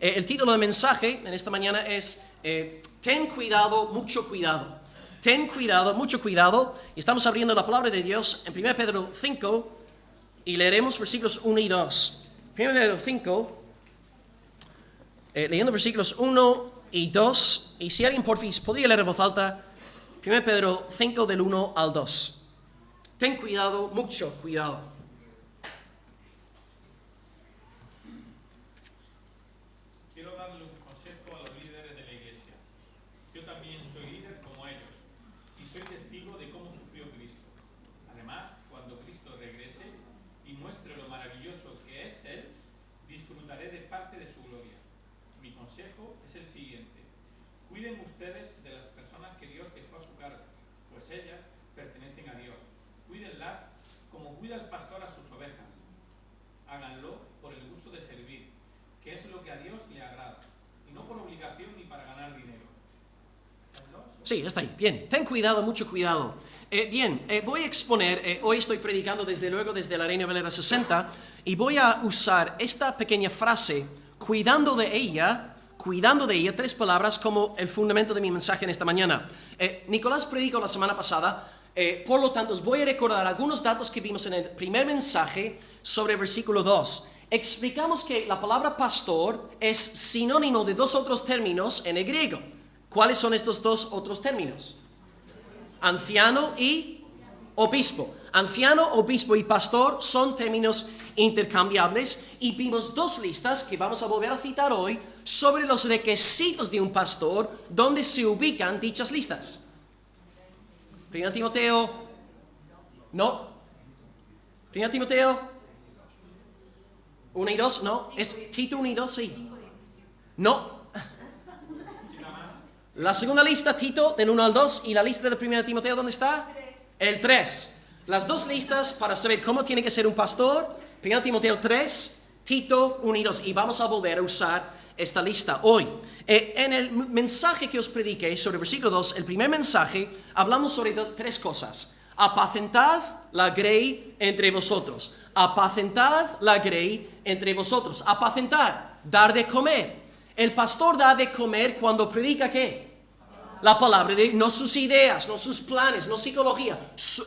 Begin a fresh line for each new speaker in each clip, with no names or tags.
El título del mensaje en esta mañana es Ten cuidado, mucho cuidado. Ten cuidado, mucho cuidado. Y estamos abriendo la palabra de Dios en 1 Pedro 5 y leeremos versículos 1 y 2. 1 Pedro 5, leyendo versículos 1 y 2. Y si alguien por fin podría leer en voz alta, 1 Pedro 5 del 1 al 2. Ten cuidado, mucho cuidado.
Quiero darle un consejo a los líderes de la iglesia. Yo también soy líder como ellos y soy testigo de cómo sufrió Cristo. Además, cuando Cristo regrese y muestre lo maravilloso que es Él, disfrutaré de parte de su gloria. Mi consejo es el siguiente: cuiden ustedes de las personas que Dios dejó a su cargo, pues ellas pertenecen a Dios. Cuídenlas como cuida el pastor a sus ovejas. Háganlo por el gusto de servir, que es lo que a Dios le agrada, y no por obligación ni para ganar dinero.
Sí, está ahí. Bien, ten cuidado, mucho cuidado. Voy a exponer, hoy estoy predicando desde la Reina Valera 60, y voy a usar esta pequeña frase, cuidando de ella, tres palabras como el fundamento de mi mensaje en esta mañana. Nicolás predicó la semana pasada, por lo tanto os voy a recordar algunos datos que vimos en el primer mensaje sobre el versículo 2. Explicamos que la palabra pastor es sinónimo de dos otros términos en el griego. ¿Cuáles son estos dos otros términos? Anciano y obispo. Anciano, obispo y pastor son términos intercambiables, y vimos dos listas que vamos a volver a citar hoy sobre los requisitos de un pastor, donde se ubican dichas listas. 1 Timoteo, no. 1 Timoteo 1 y 2, no. ¿Es Tito 1 y 2? Sí. No. La segunda lista, Tito, del 1 al 2, y la lista de 1 Timoteo, ¿dónde está? El 3. Las dos listas para saber cómo tiene que ser un pastor: 1 Timoteo 3, Tito 1 y 2. Y vamos a volver a usar esta lista hoy. En el mensaje que os prediqué sobre el versículo 2, el primer mensaje, hablamos sobre tres cosas. Apacentad la grey entre vosotros. Apacentad la grey entre vosotros. Apacentar, dar de comer. El pastor da de comer cuando predica ¿qué? La palabra de Dios, no sus ideas, no sus planes, no psicología,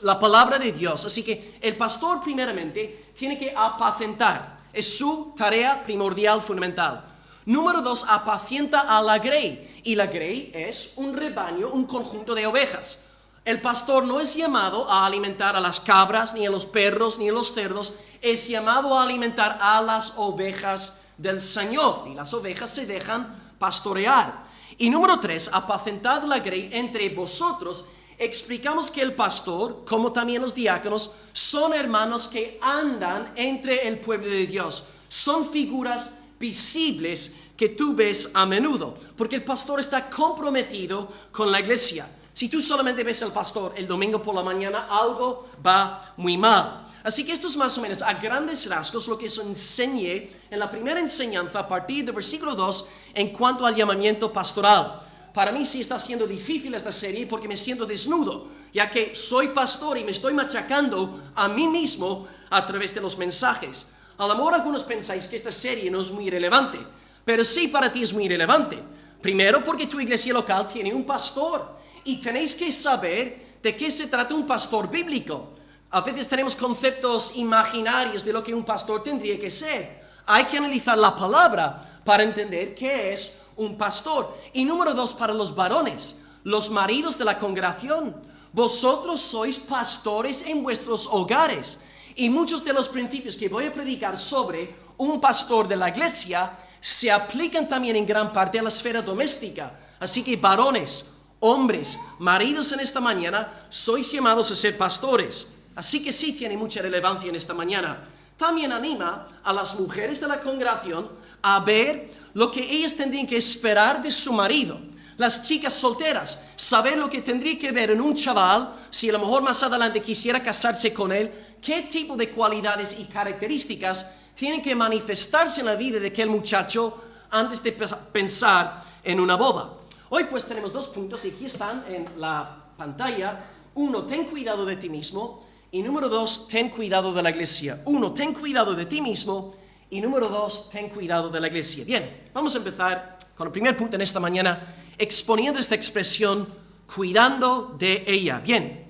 la palabra de Dios. Así que el pastor primeramente tiene que apacentar. Es su tarea primordial, fundamental. Número 2, apacienta a la grey. Y la grey es un rebaño, un conjunto de ovejas. El pastor no es llamado a alimentar a las cabras, ni a los perros, ni a los cerdos. Es llamado a alimentar a las ovejas del Señor. Y las ovejas se dejan pastorear. Y número 3, apacentad la grey entre vosotros. Explicamos que el pastor, como también los diáconos, son hermanos que andan entre el pueblo de Dios. Son figuras visibles que tú ves a menudo, porque el pastor está comprometido con la iglesia. Si tú solamente ves al pastor el domingo por la mañana, algo va muy mal. Así que esto es más o menos a grandes rasgos lo que os enseñé en la primera enseñanza a partir del versículo 2 en cuanto al llamamiento pastoral. Para mí sí está siendo difícil esta serie porque me siento desnudo, ya que soy pastor y me estoy machacando a mí mismo a través de los mensajes. A lo mejor algunos pensáis que esta serie no es muy relevante, pero sí para ti es muy relevante. Primero porque tu iglesia local tiene un pastor y tenéis que saber de qué se trata un pastor bíblico. A veces tenemos conceptos imaginarios de lo que un pastor tendría que ser. Hay que analizar la palabra para entender qué es un pastor. Y número 2, para los varones, los maridos de la congregación. Vosotros sois pastores en vuestros hogares. Y muchos de los principios que voy a predicar sobre un pastor de la iglesia se aplican también en gran parte a la esfera doméstica. Así que varones, hombres, maridos en esta mañana, sois llamados a ser pastores. Así que sí tiene mucha relevancia en esta mañana. También anima a las mujeres de la congregación a ver lo que ellas tendrían que esperar de su marido. Las chicas solteras, saber lo que tendría que ver en un chaval, si a lo mejor más adelante quisiera casarse con él, qué tipo de cualidades y características tienen que manifestarse en la vida de aquel muchacho antes de pensar en una boda. Hoy pues tenemos 2 puntos y aquí están en la pantalla. 1, ten cuidado de ti mismo. Y número 2, ten cuidado de la iglesia. 1, ten cuidado de ti mismo. Y número 2, ten cuidado de la iglesia. Bien, vamos a empezar con el primer punto en esta mañana, exponiendo esta expresión, cuidando de ella. Bien,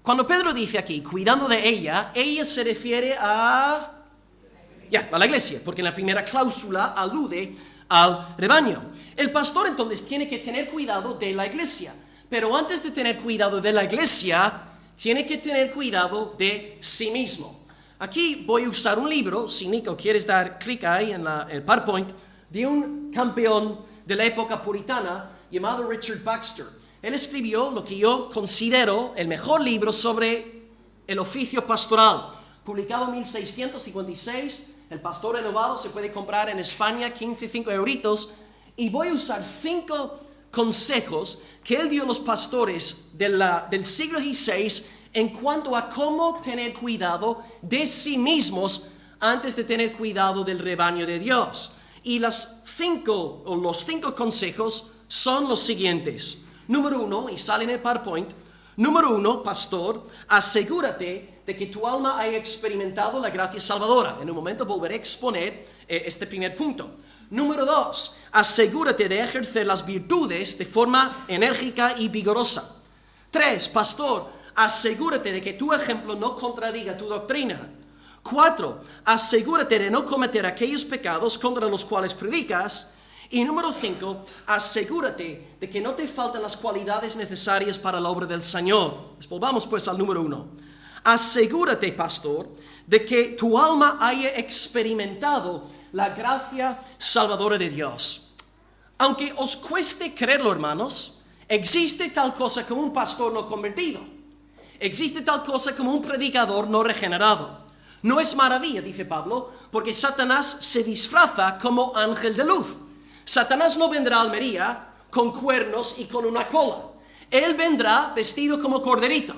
cuando Pedro dice aquí, cuidando de ella se refiere a la iglesia, porque en la primera cláusula alude al rebaño. El pastor entonces tiene que tener cuidado de la iglesia, pero antes de tener cuidado de la iglesia, tiene que tener cuidado de sí mismo. Aquí voy a usar un libro, si Nico quieres dar clic ahí en el PowerPoint, de un campeón de la época puritana llamado Richard Baxter. Él escribió lo que yo considero el mejor libro sobre el oficio pastoral, publicado en 1656. El Pastor Renovado se puede comprar en España, 5 euritos. Y voy a usar 5 consejos que él dio a los pastores del siglo XVI en cuanto a cómo tener cuidado de sí mismos antes de tener cuidado del rebaño de Dios. Y los 5 consejos son los siguientes. Número 1, y sale en el PowerPoint. Número 1, pastor, asegúrate de que tu alma haya experimentado la gracia salvadora. En un momento volveré a exponer este primer punto. Número 2, asegúrate de ejercer las virtudes de forma enérgica y vigorosa. 3, pastor, asegúrate de que tu ejemplo no contradiga tu doctrina. 4, asegúrate de no cometer aquellos pecados contra los cuales predicas. Y número 5, asegúrate de que no te faltan las cualidades necesarias para la obra del Señor. Volvamos pues al número 1. Asegúrate, pastor, de que tu alma haya experimentado la gracia salvadora de Dios. Aunque os cueste creerlo, hermanos, existe tal cosa como un pastor no convertido. Existe tal cosa como un predicador no regenerado. No es maravilla, dice Pablo, porque Satanás se disfraza como ángel de luz. Satanás no vendrá a Almería con cuernos y con una cola. Él vendrá vestido como corderito,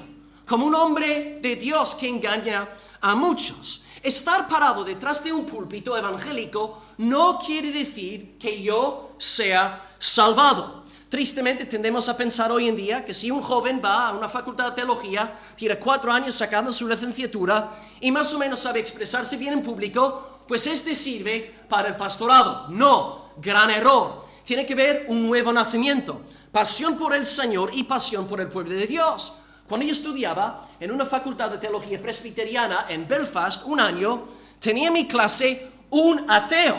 como un hombre de Dios que engaña a muchos. Estar parado detrás de un púlpito evangélico no quiere decir que yo sea salvado. Tristemente tendemos a pensar hoy en día que si un joven va a una facultad de teología, tira 4 años sacando su licenciatura y más o menos sabe expresarse bien en público, pues este sirve para el pastorado. No. Gran error. Tiene que haber un nuevo nacimiento, pasión por el Señor y pasión por el pueblo de Dios. Cuando yo estudiaba en una facultad de teología presbiteriana en Belfast, un año, tenía en mi clase un ateo.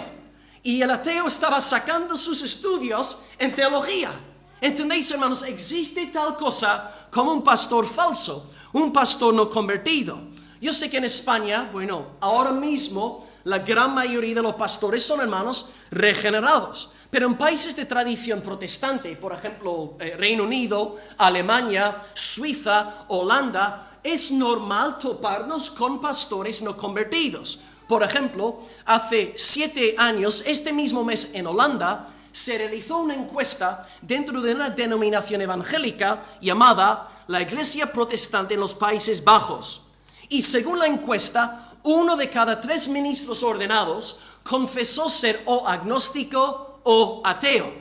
Y el ateo estaba sacando sus estudios en teología. ¿Entendéis, hermanos? Existe tal cosa como un pastor falso, un pastor no convertido. Yo sé que en España, ahora mismo la gran mayoría de los pastores son hermanos regenerados. Pero en países de tradición protestante, por ejemplo, Reino Unido, Alemania, Suiza, Holanda, es normal toparnos con pastores no convertidos. Por ejemplo, hace 7 años, este mismo mes en Holanda, se realizó una encuesta dentro de una denominación evangélica llamada la Iglesia Protestante en los Países Bajos. Y según la encuesta, 1 de cada 3 ministros ordenados confesó ser o agnóstico o ateo.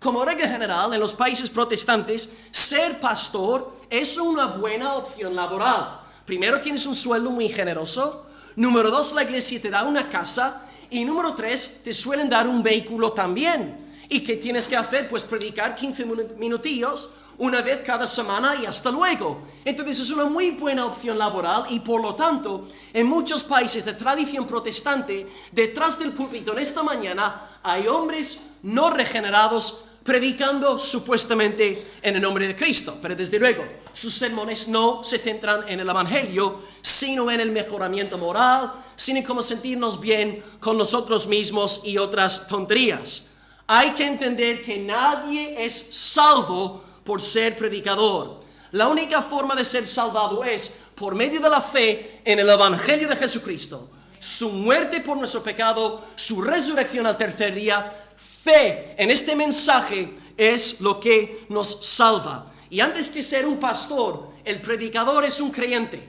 Como regla general, en los países protestantes, ser pastor es una buena opción laboral. Primero, tienes un sueldo muy generoso. Número 2, la iglesia te da una casa. Y número 3, te suelen dar un vehículo también. ¿Y qué tienes que hacer? Pues predicar 15 minutillos una vez cada semana y hasta luego. Entonces es una muy buena opción laboral y por lo tanto en muchos países de tradición protestante detrás del púlpito en esta mañana hay hombres no regenerados predicando supuestamente en el nombre de Cristo, pero desde luego sus sermones no se centran en el evangelio sino en el mejoramiento moral, sino en cómo sentirnos bien con nosotros mismos y otras tonterías. Hay que entender que nadie es salvo por ser predicador. La única forma de ser salvado es por medio de la fe en el Evangelio de Jesucristo. Su muerte por nuestro pecado, su resurrección al tercer día. Fe en este mensaje es lo que nos salva. Y antes que ser un pastor, el predicador es un creyente.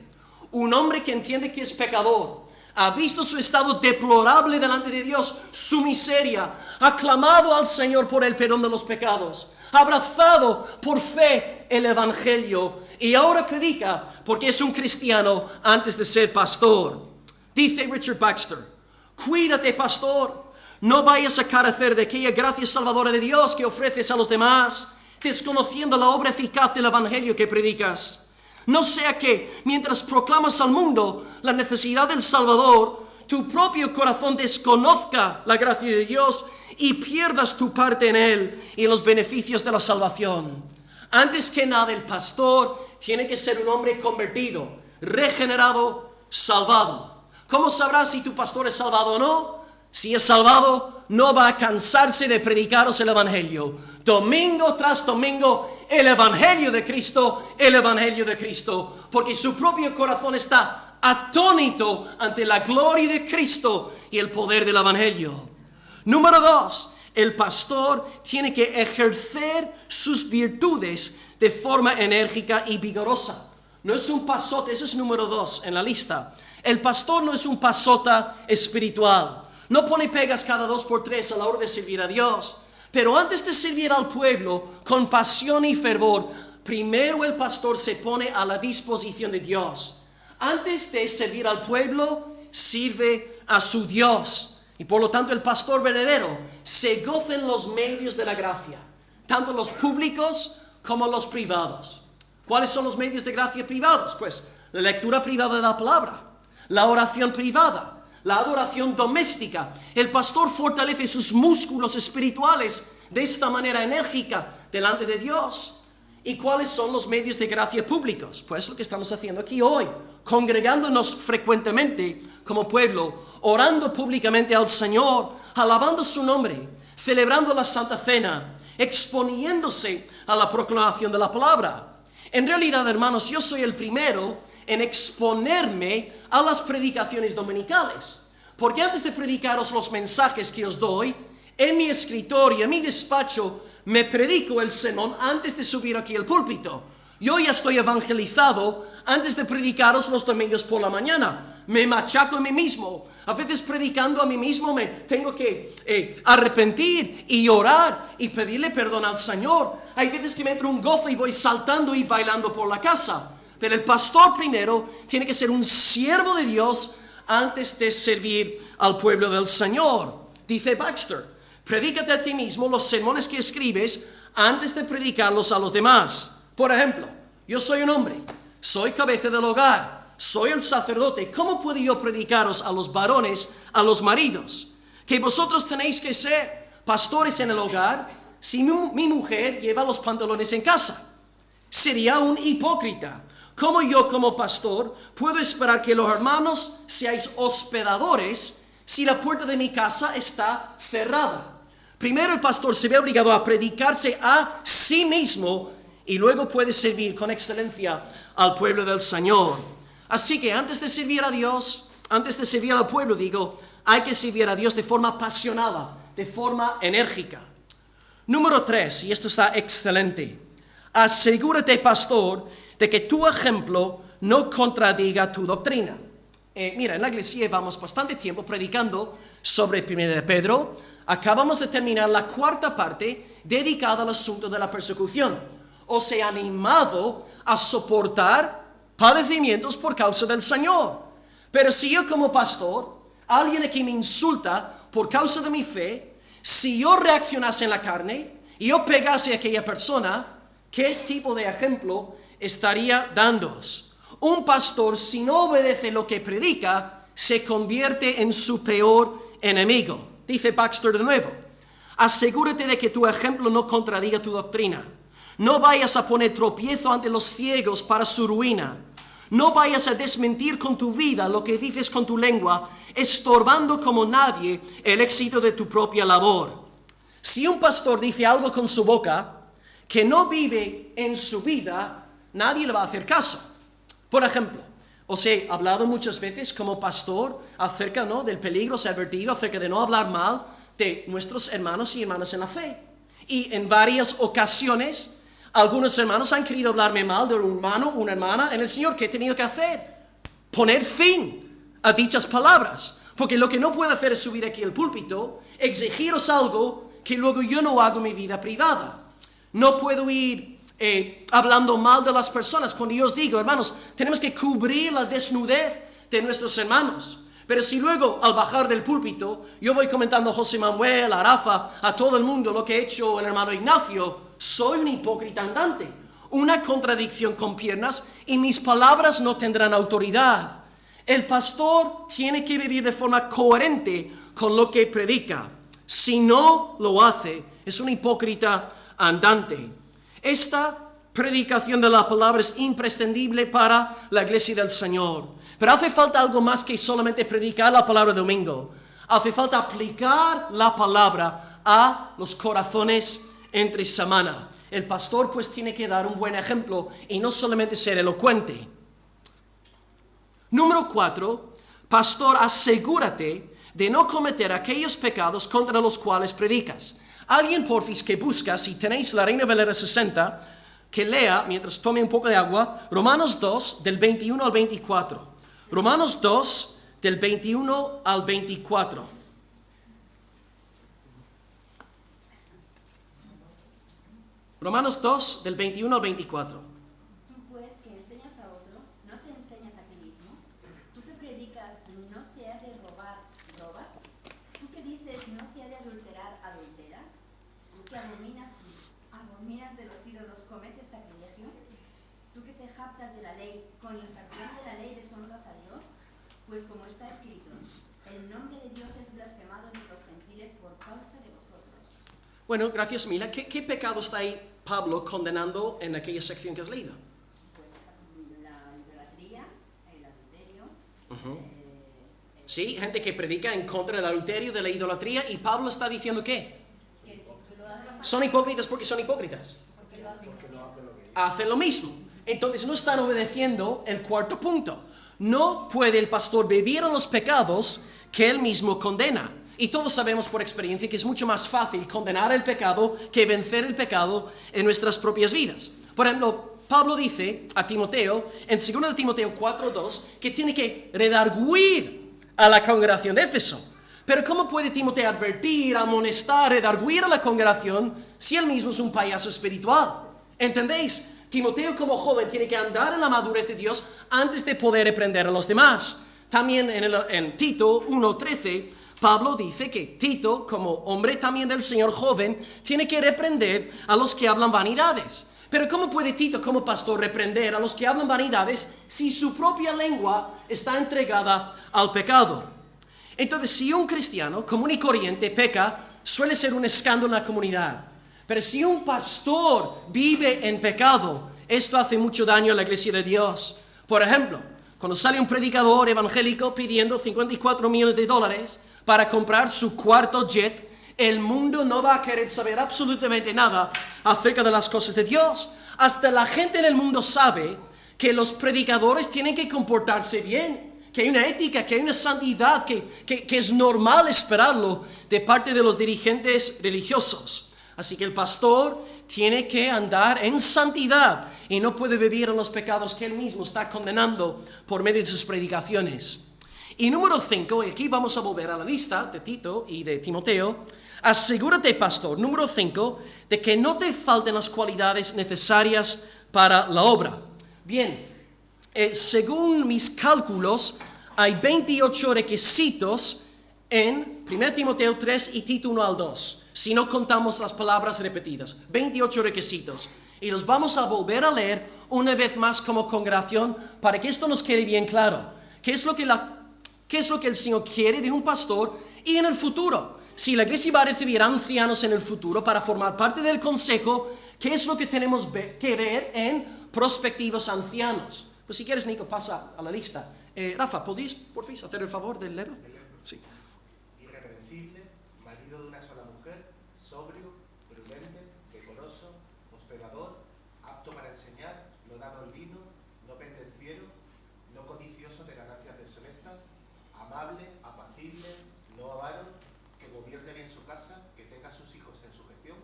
Un hombre que entiende que es pecador. Ha visto su estado deplorable delante de Dios, su miseria. Ha clamado al Señor por el perdón de los pecados. Abrazado por fe el evangelio y ahora predica porque es un cristiano antes de ser pastor. Dice Richard Baxter, Cuídate, pastor. No vayas a carecer de aquella gracia salvadora de Dios que ofreces a los demás, desconociendo la obra eficaz del evangelio que predicas. No sea que, mientras proclamas al mundo la necesidad del Salvador, tu propio corazón desconozca la gracia de Dios y pierdas tu parte en él y en los beneficios de la salvación. Antes que nada, el pastor tiene que ser un hombre convertido, regenerado, salvado. ¿Cómo sabrás si tu pastor es salvado o no? Si es salvado, no va a cansarse de predicaros el evangelio. Domingo tras domingo, el evangelio de Cristo, el evangelio de Cristo. Porque su propio corazón está atónito ante la gloria de Cristo y el poder del evangelio. Número 2, el pastor tiene que ejercer sus virtudes de forma enérgica y vigorosa. No es un pasote, eso es número 2 en la lista. El pastor no es un pasota espiritual. No pone pegas cada 2 por 3 a la hora de servir a Dios. Pero antes de servir al pueblo con pasión y fervor, primero el pastor se pone a la disposición de Dios. Antes de servir al pueblo, sirve a su Dios. Y por lo tanto el pastor verdadero se goza en los medios de la gracia, tanto los públicos como los privados. ¿Cuáles son los medios de gracia privados? Pues la lectura privada de la palabra, la oración privada, la adoración doméstica. El pastor fortalece sus músculos espirituales de esta manera enérgica delante de Dios. ¿Y cuáles son los medios de gracia públicos? Pues lo que estamos haciendo aquí hoy, congregándonos frecuentemente como pueblo, orando públicamente al Señor, alabando su nombre, celebrando la Santa Cena, exponiéndose a la proclamación de la palabra. En realidad, hermanos, yo soy el primero en exponerme a las predicaciones dominicales. Porque antes de predicaros los mensajes que os doy, en mi escritorio, en mi despacho, me predico el sermón antes de subir aquí al púlpito. Yo ya estoy evangelizado antes de predicaros los domingos por la mañana. Me machaco a mí mismo. A veces predicando a mí mismo me tengo que arrepentir y orar y pedirle perdón al Señor. Hay veces que me entra un gozo y voy saltando y bailando por la casa. Pero el pastor primero tiene que ser un siervo de Dios antes de servir al pueblo del Señor. Dice Baxter, predícate a ti mismo los sermones que escribes antes de predicarlos a los demás. Por ejemplo, yo soy un hombre, soy cabeza del hogar, soy el sacerdote. ¿Cómo puedo yo predicaros a los varones, a los maridos? Que vosotros tenéis que ser pastores en el hogar si mi mujer lleva los pantalones en casa. Sería un hipócrita. ¿Cómo yo como pastor puedo esperar que los hermanos seáis hospedadores si la puerta de mi casa está cerrada? Primero el pastor se ve obligado a predicarse a sí mismo y luego puede servir con excelencia al pueblo del Señor. Así que antes de servir a Dios, antes de servir al pueblo, hay que servir a Dios de forma apasionada, de forma enérgica. Número 3, y esto está excelente. Asegúrate, pastor, de que tu ejemplo no contradiga tu doctrina. Mira, en la iglesia llevamos bastante tiempo predicando sobre 1 de Pedro. Acabamos de terminar la 4ª parte dedicada al asunto de la persecución. Os he animado a soportar padecimientos por causa del Señor. Pero si yo como pastor, alguien aquí me insulta por causa de mi fe, si yo reaccionase en la carne y yo pegase a aquella persona, ¿qué tipo de ejemplo estaría dándoos? Un pastor, si no obedece lo que predica, se convierte en su peor enemigo. Dice Baxter de nuevo, asegúrate de que tu ejemplo no contradiga tu doctrina. No vayas a poner tropiezo ante los ciegos para su ruina. No vayas a desmentir con tu vida lo que dices con tu lengua, estorbando como nadie el éxito de tu propia labor. Si un pastor dice algo con su boca que no vive en su vida, nadie le va a hacer caso. Por ejemplo, os he hablado muchas veces como pastor acerca del peligro, os he advertido acerca de no hablar mal de nuestros hermanos y hermanas en la fe. Y en varias ocasiones, algunos hermanos han querido hablarme mal de un hermano, una hermana en el Señor. ¿Qué he tenido que hacer? Poner fin a dichas palabras. Porque lo que no puedo hacer es subir aquí al púlpito, exigiros algo que luego yo no hago en mi vida privada. No puedo ir hablando mal de las personas. Cuando yo os digo, hermanos, tenemos que cubrir la desnudez de nuestros hermanos. Pero si luego, al bajar del púlpito, yo voy comentando a José Manuel, a Rafa, a todo el mundo lo que ha hecho el hermano Ignacio, soy un hipócrita andante, una contradicción con piernas, y mis palabras no tendrán autoridad. El pastor tiene que vivir de forma coherente con lo que predica. Si no lo hace, es un hipócrita andante. Esta predicación de la palabra es imprescindible para la iglesia del Señor. Pero hace falta algo más que solamente predicar la palabra domingo. Hace falta aplicar la palabra a los corazones entre semana. El pastor pues tiene que dar un buen ejemplo y no solamente ser elocuente. Número 4, pastor, asegúrate de no cometer aquellos pecados contra los cuales predicas. Alguien porfis que busca, si tenéis la Reina Valera 60, que lea, mientras tome un poco de agua, Romanos 2, del 21 al 24. Romanos 2, del 21 al 24. Romanos 2, del 21 al 24.
Tú pues que enseñas a otro, ¿no te enseñas a ti mismo? Tú que predicas, ¿no se ha de robar, robas? Tú que dices, ¿no se ha de adulterar, adulteras? Tú que abominas de los ídolos, cometes sacrilegio. Tú que te jactas de la ley, con infracción de la ley deshonras a Dios. Pues como está escrito, el nombre de Dios es blasfemado entre los gentiles por causa de vosotros.
Bueno, gracias Mila. ¿Qué pecado está ahí Pablo condenando en aquella sección que has leído?
Pues la idolatría, el adulterio.
Sí, gente que predica en contra del adulterio, de la idolatría, y Pablo está diciendo ¿qué? Son hipócritas porque son hipócritas. Hacen lo mismo. Entonces no están obedeciendo el cuarto punto. No puede el pastor vivir en los pecados que él mismo condena. Y todos sabemos por experiencia que es mucho más fácil condenar el pecado que vencer el pecado en nuestras propias vidas. Por ejemplo, Pablo dice a Timoteo, en 2 Timoteo 4:2, que tiene que redarguir a la congregación de Éfeso. Pero ¿cómo puede Timoteo advertir, amonestar, redarguir a la congregación si él mismo es un payaso espiritual? ¿Entendéis? Timoteo como joven tiene que andar en la madurez de Dios antes de poder reprender a los demás. También en Tito 1:13, Pablo dice que Tito, como hombre también del Señor joven, tiene que reprender a los que hablan vanidades. Pero ¿cómo puede Tito como pastor reprender a los que hablan vanidades si su propia lengua está entregada al pecado? Entonces, si un cristiano común y corriente peca, suele ser un escándalo en la comunidad. Pero si un pastor vive en pecado, esto hace mucho daño a la iglesia de Dios. Por ejemplo, cuando sale un predicador evangélico pidiendo $54 millones para comprar su cuarto jet, el mundo no va a querer saber absolutamente nada acerca de las cosas de Dios. Hasta la gente en el mundo sabe que los predicadores tienen que comportarse bien, que hay una ética, que hay una santidad, que es normal esperarlo de parte de los dirigentes religiosos. Así que el pastor tiene que andar en santidad y no puede vivir en los pecados que él mismo está condenando por medio de sus predicaciones. Y número 5, y aquí vamos a volver a la lista de Tito y de Timoteo. Asegúrate, pastor, número 5, de que no te falten las cualidades necesarias para la obra. Bien, según mis cálculos, hay 28 requisitos en 1 Timoteo 3 y Tito 1 al 2. Si no contamos las palabras repetidas, 28 requisitos. Y los vamos a volver a leer una vez más como congregación para que esto nos quede bien claro. ¿Qué es lo que el Señor quiere de un pastor y en el futuro? Si la iglesia va a recibir ancianos en el futuro para formar parte del consejo, ¿qué es lo que tenemos que ver en prospectivos ancianos? Pues si quieres, Nico, pasa a la lista. Rafa, ¿podéis, por fin, hacer el favor de leerlo? Sí.
Irreprensible, marido de una sola mujer, sobrio, prudente, decoroso, hospedador, apto para enseñar, no dado al vino, no pendenciero, no codicioso de ganancias deshonestas, amable, apacible, no avaro, que gobierne bien su casa, que tenga a sus hijos en sujeción,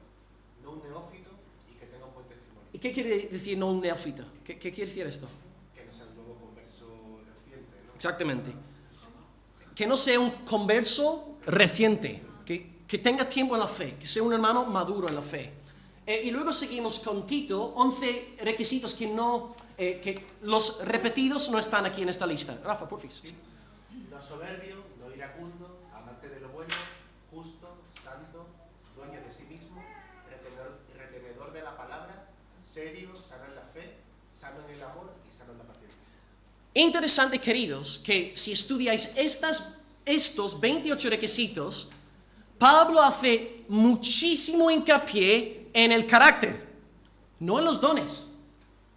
no un neófito y que tenga un buen testimonio.
¿Y qué quiere decir no un neófito? ¿Qué quiere decir esto?
Que no sea un nuevo converso reciente, ¿no?
Exactamente. Que no sea un converso reciente, que tenga tiempo en la fe, que sea un hermano maduro en la fe. Y luego seguimos con Tito, 11 requisitos que los repetidos no están aquí en esta lista. Rafa, por favor.
No no soberbio, no iracundo, amante de lo bueno, justo, santo, dueño de sí mismo, retenedor de la palabra, serio, sano en la fe, sano en el amor y sano en la paciencia.
Interesante, queridos, que si estudiáis estos 28 requisitos, Pablo hace muchísimo hincapié en el carácter, no en los dones.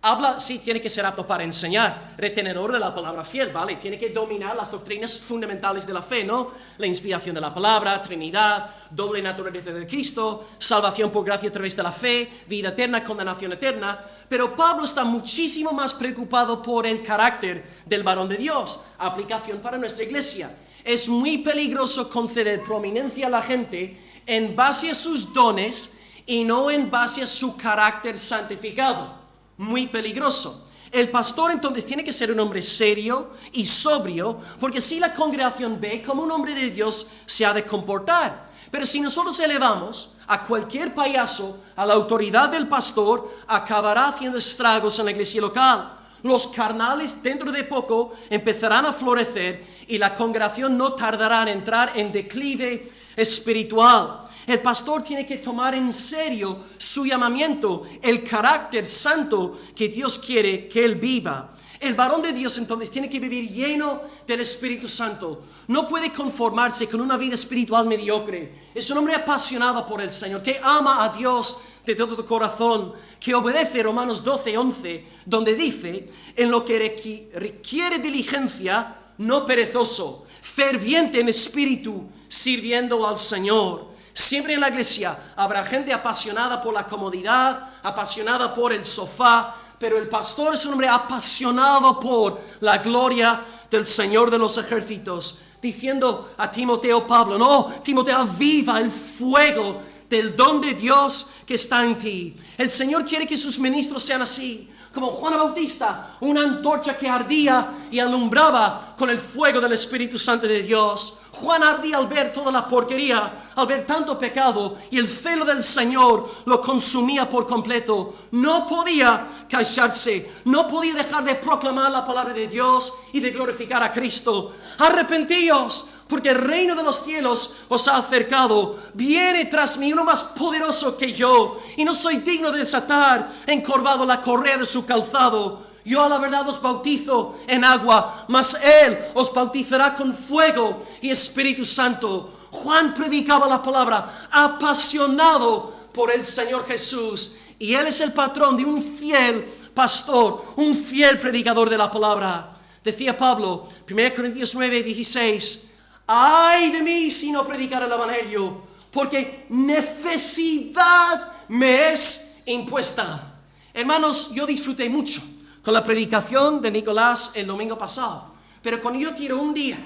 Habla, sí, tiene que ser apto para enseñar, retenedor de la palabra fiel, ¿vale? Tiene que dominar las doctrinas fundamentales de la fe, ¿no? La inspiración de la palabra, Trinidad, doble naturaleza de Cristo, salvación por gracia a través de la fe, vida eterna, condenación eterna. Pero Pablo está muchísimo más preocupado por el carácter del varón de Dios, aplicación para nuestra iglesia. Es muy peligroso conceder prominencia a la gente en base a sus dones y no en base a su carácter santificado. Muy peligroso. El pastor entonces tiene que ser un hombre serio y sobrio, porque si la congregación ve como un hombre de Dios se ha de comportar. Pero si nosotros elevamos a cualquier payaso a la autoridad del pastor, acabará haciendo estragos en la iglesia local. Los carnales dentro de poco empezarán a florecer y la congregación no tardará en entrar en declive espiritual. El pastor tiene que tomar en serio su llamamiento, el carácter santo que Dios quiere que él viva. El varón de Dios entonces tiene que vivir lleno del Espíritu Santo. No puede conformarse con una vida espiritual mediocre. Es un hombre apasionado por el Señor, que ama a Dios de todo tu corazón, que obedece Romanos 12:11, donde dice, en lo que requiere diligencia, no perezoso, ferviente en espíritu, sirviendo al Señor. Siempre en la iglesia habrá gente apasionada por la comodidad, apasionada por el sofá, pero el pastor es un hombre apasionado por la gloria del Señor de los ejércitos, diciendo a Timoteo Pablo, no, Timoteo, aviva el fuego del don de Dios que está en ti. El Señor quiere que sus ministros sean así, como Juan Bautista, una antorcha que ardía y alumbraba con el fuego del Espíritu Santo de Dios. Juan ardía al ver toda la porquería, al ver tanto pecado, y el celo del Señor lo consumía por completo. No podía callarse, no podía dejar de proclamar la palabra de Dios y de glorificar a Cristo. Arrepentíos, porque el reino de los cielos os ha acercado. Viene tras mí uno más poderoso que yo, y no soy digno de desatar encorvado la correa de su calzado. Yo a la verdad os bautizo en agua, mas Él os bautizará con fuego y Espíritu Santo. Juan predicaba la palabra apasionado por el Señor Jesús, y Él es el patrón de un fiel pastor, un fiel predicador de la palabra. Decía Pablo, 1 Corintios 9:16, ay de mí si no predicar el evangelio, porque necesidad me es impuesta. Hermanos, yo disfruté mucho con la predicación de Nicolás el domingo pasado, pero cuando yo tiro un día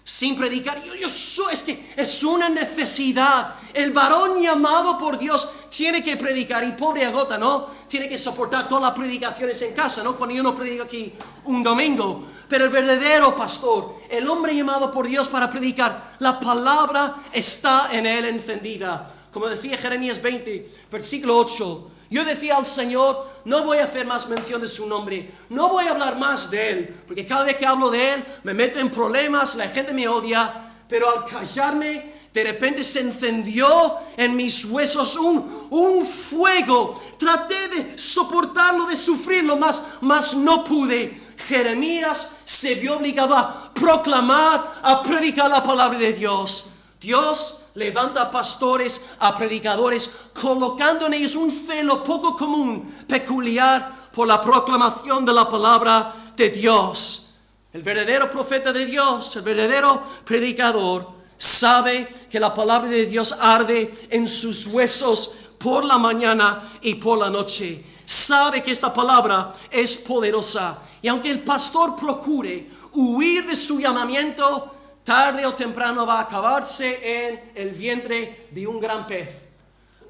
sin predicar, es que es una necesidad. El varón llamado por Dios tiene que predicar, y pobre agota, ¿no? Tiene que soportar todas las predicaciones en casa, ¿no? Cuando yo no predico aquí un domingo. Pero el verdadero pastor, el hombre llamado por Dios para predicar, la palabra está en él encendida. Como decía Jeremías 20, versículo 8, yo decía al Señor, no voy a hacer más mención de su nombre, no voy a hablar más de Él, porque cada vez que hablo de Él me meto en problemas, la gente me odia, pero al callarme, de repente se encendió en mis huesos un fuego. Traté de soportarlo, de sufrirlo, mas no pude. Jeremías se vio obligado a proclamar, a predicar la palabra de Dios. Dios levanta a pastores, a predicadores, colocando en ellos un celo poco común, peculiar por la proclamación de la palabra de Dios. El verdadero profeta de Dios, el verdadero predicador, sabe que la palabra de Dios arde en sus huesos por la mañana y por la noche. Sabe que esta palabra es poderosa. Y aunque el pastor procure huir de su llamamiento, tarde o temprano va a acabarse en el vientre de un gran pez.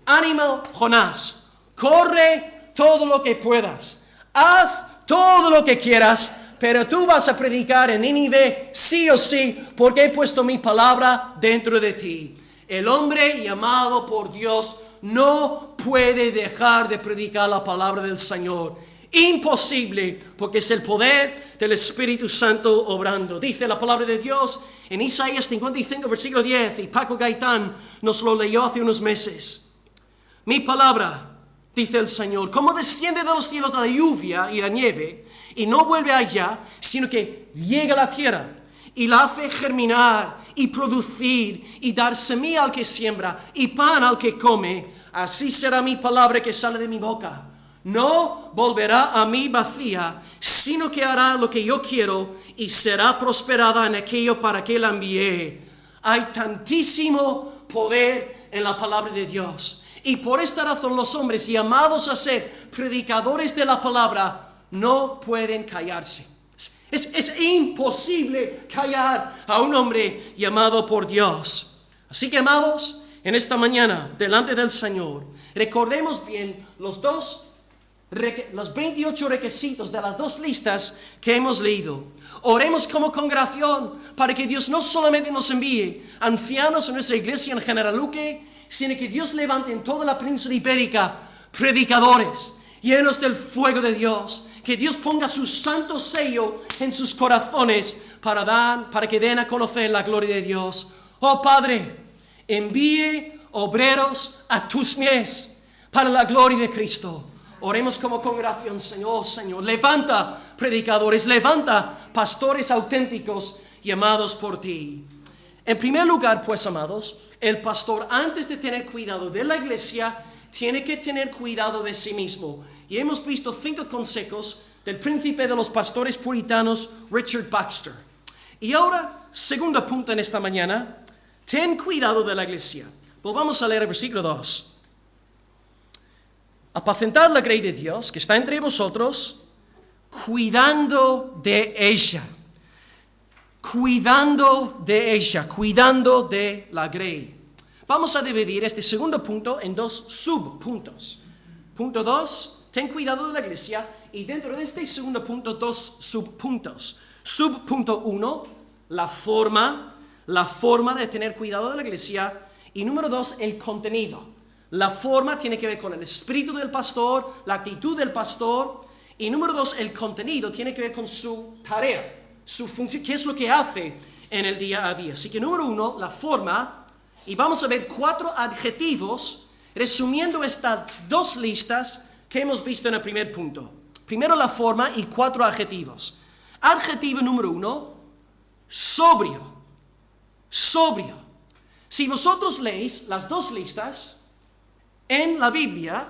Ánimo, Jonás, corre todo lo que puedas, haz todo lo que quieras, pero tú vas a predicar en Nínive sí o sí, porque he puesto mi palabra dentro de ti. El hombre llamado por Dios no puede dejar de predicar la palabra del Señor. Imposible, porque es el poder del Espíritu Santo obrando. Dice la palabra de Dios en Isaías 55, versículo 10, y Paco Gaitán nos lo leyó hace unos meses. Mi palabra, dice el Señor, como desciende de los cielos la lluvia y la nieve, y no vuelve allá, sino que llega a la tierra y la hace germinar y producir y dar semilla al que siembra y pan al que come, así será mi palabra que sale de mi boca. No volverá a mí vacía, sino que hará lo que yo quiero y será prosperada en aquello para que la envié. Hay tantísimo poder en la palabra de Dios. Y por esta razón los hombres llamados a ser predicadores de la palabra no pueden callarse. Es imposible callar a un hombre llamado por Dios. Así que, amados, en esta mañana, delante del Señor, recordemos bien los 28 requisitos de las 2 listas que hemos leído. Oremos como congregación para que Dios no solamente nos envíe ancianos en nuestra iglesia en General Luque, sino que Dios levante en toda la península ibérica predicadores llenos del fuego de Dios. Que Dios ponga su santo sello en sus corazones para que den a conocer la gloria de Dios. Oh Padre, envíe obreros a tus pies para la gloria de Cristo. Oremos como congregación, Señor, levanta predicadores, levanta pastores auténticos llamados por ti. En primer lugar, pues, amados, el pastor, antes de tener cuidado de la iglesia, tiene que tener cuidado de sí mismo. Y hemos visto 5 consejos del príncipe de los pastores puritanos, Richard Baxter. Y ahora, segundo punto en esta mañana, ten cuidado de la iglesia. Volvamos a leer el versículo 2. Apacentad la grey de Dios que está entre vosotros, cuidando de ella. Cuidando de ella, cuidando de la grey. Vamos a dividir este segundo punto en 2 subpuntos. Punto 2, ten cuidado de la iglesia. Y dentro de este segundo punto, 2 subpuntos. Subpunto 1, la forma de tener cuidado de la iglesia. Y número 2, el contenido. La forma tiene que ver con el espíritu del pastor, la actitud del pastor. Y número 2, el contenido tiene que ver con su tarea, su función, qué es lo que hace en el día a día. Así que número 1, la forma. Y vamos a ver 4 adjetivos resumiendo estas 2 listas que hemos visto en el primer punto. Primero la forma y 4 adjetivos. Adjetivo número 1, sobrio. Sobrio. Si vosotros leéis las 2 listas en la Biblia,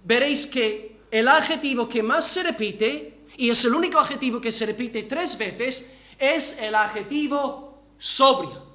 veréis que el adjetivo que más se repite, y es el único adjetivo que se repite 3 veces, es el adjetivo sobrio.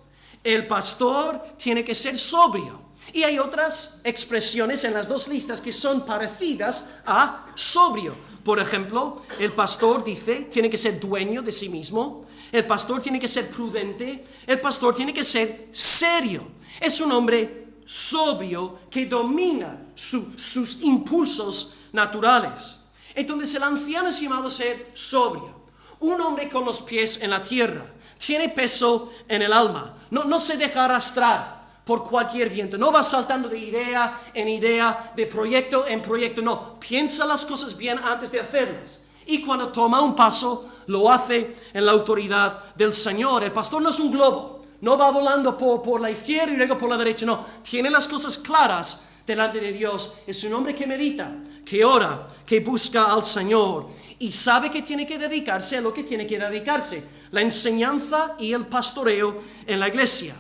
El pastor tiene que ser sobrio. Y hay otras expresiones en las 2 listas que son parecidas a sobrio. Por ejemplo, el pastor tiene que ser dueño de sí mismo. El pastor tiene que ser prudente. El pastor tiene que ser serio. Es un hombre sobrio que domina sus impulsos naturales. Entonces el anciano es llamado a ser sobrio. Un hombre con los pies en la tierra. Tiene peso en el alma. No se deja arrastrar por cualquier viento. No va saltando de idea en idea, de proyecto en proyecto. No, piensa las cosas bien antes de hacerlas. Y cuando toma un paso, lo hace en la autoridad del Señor. El pastor no es un globo. No va volando por la izquierda y luego por la derecha. No, tiene las cosas claras delante de Dios. Es un hombre que medita, que ora, que busca al Señor. Y sabe que tiene que dedicarse a lo que tiene que dedicarse. La enseñanza y el pastoreo en la iglesia.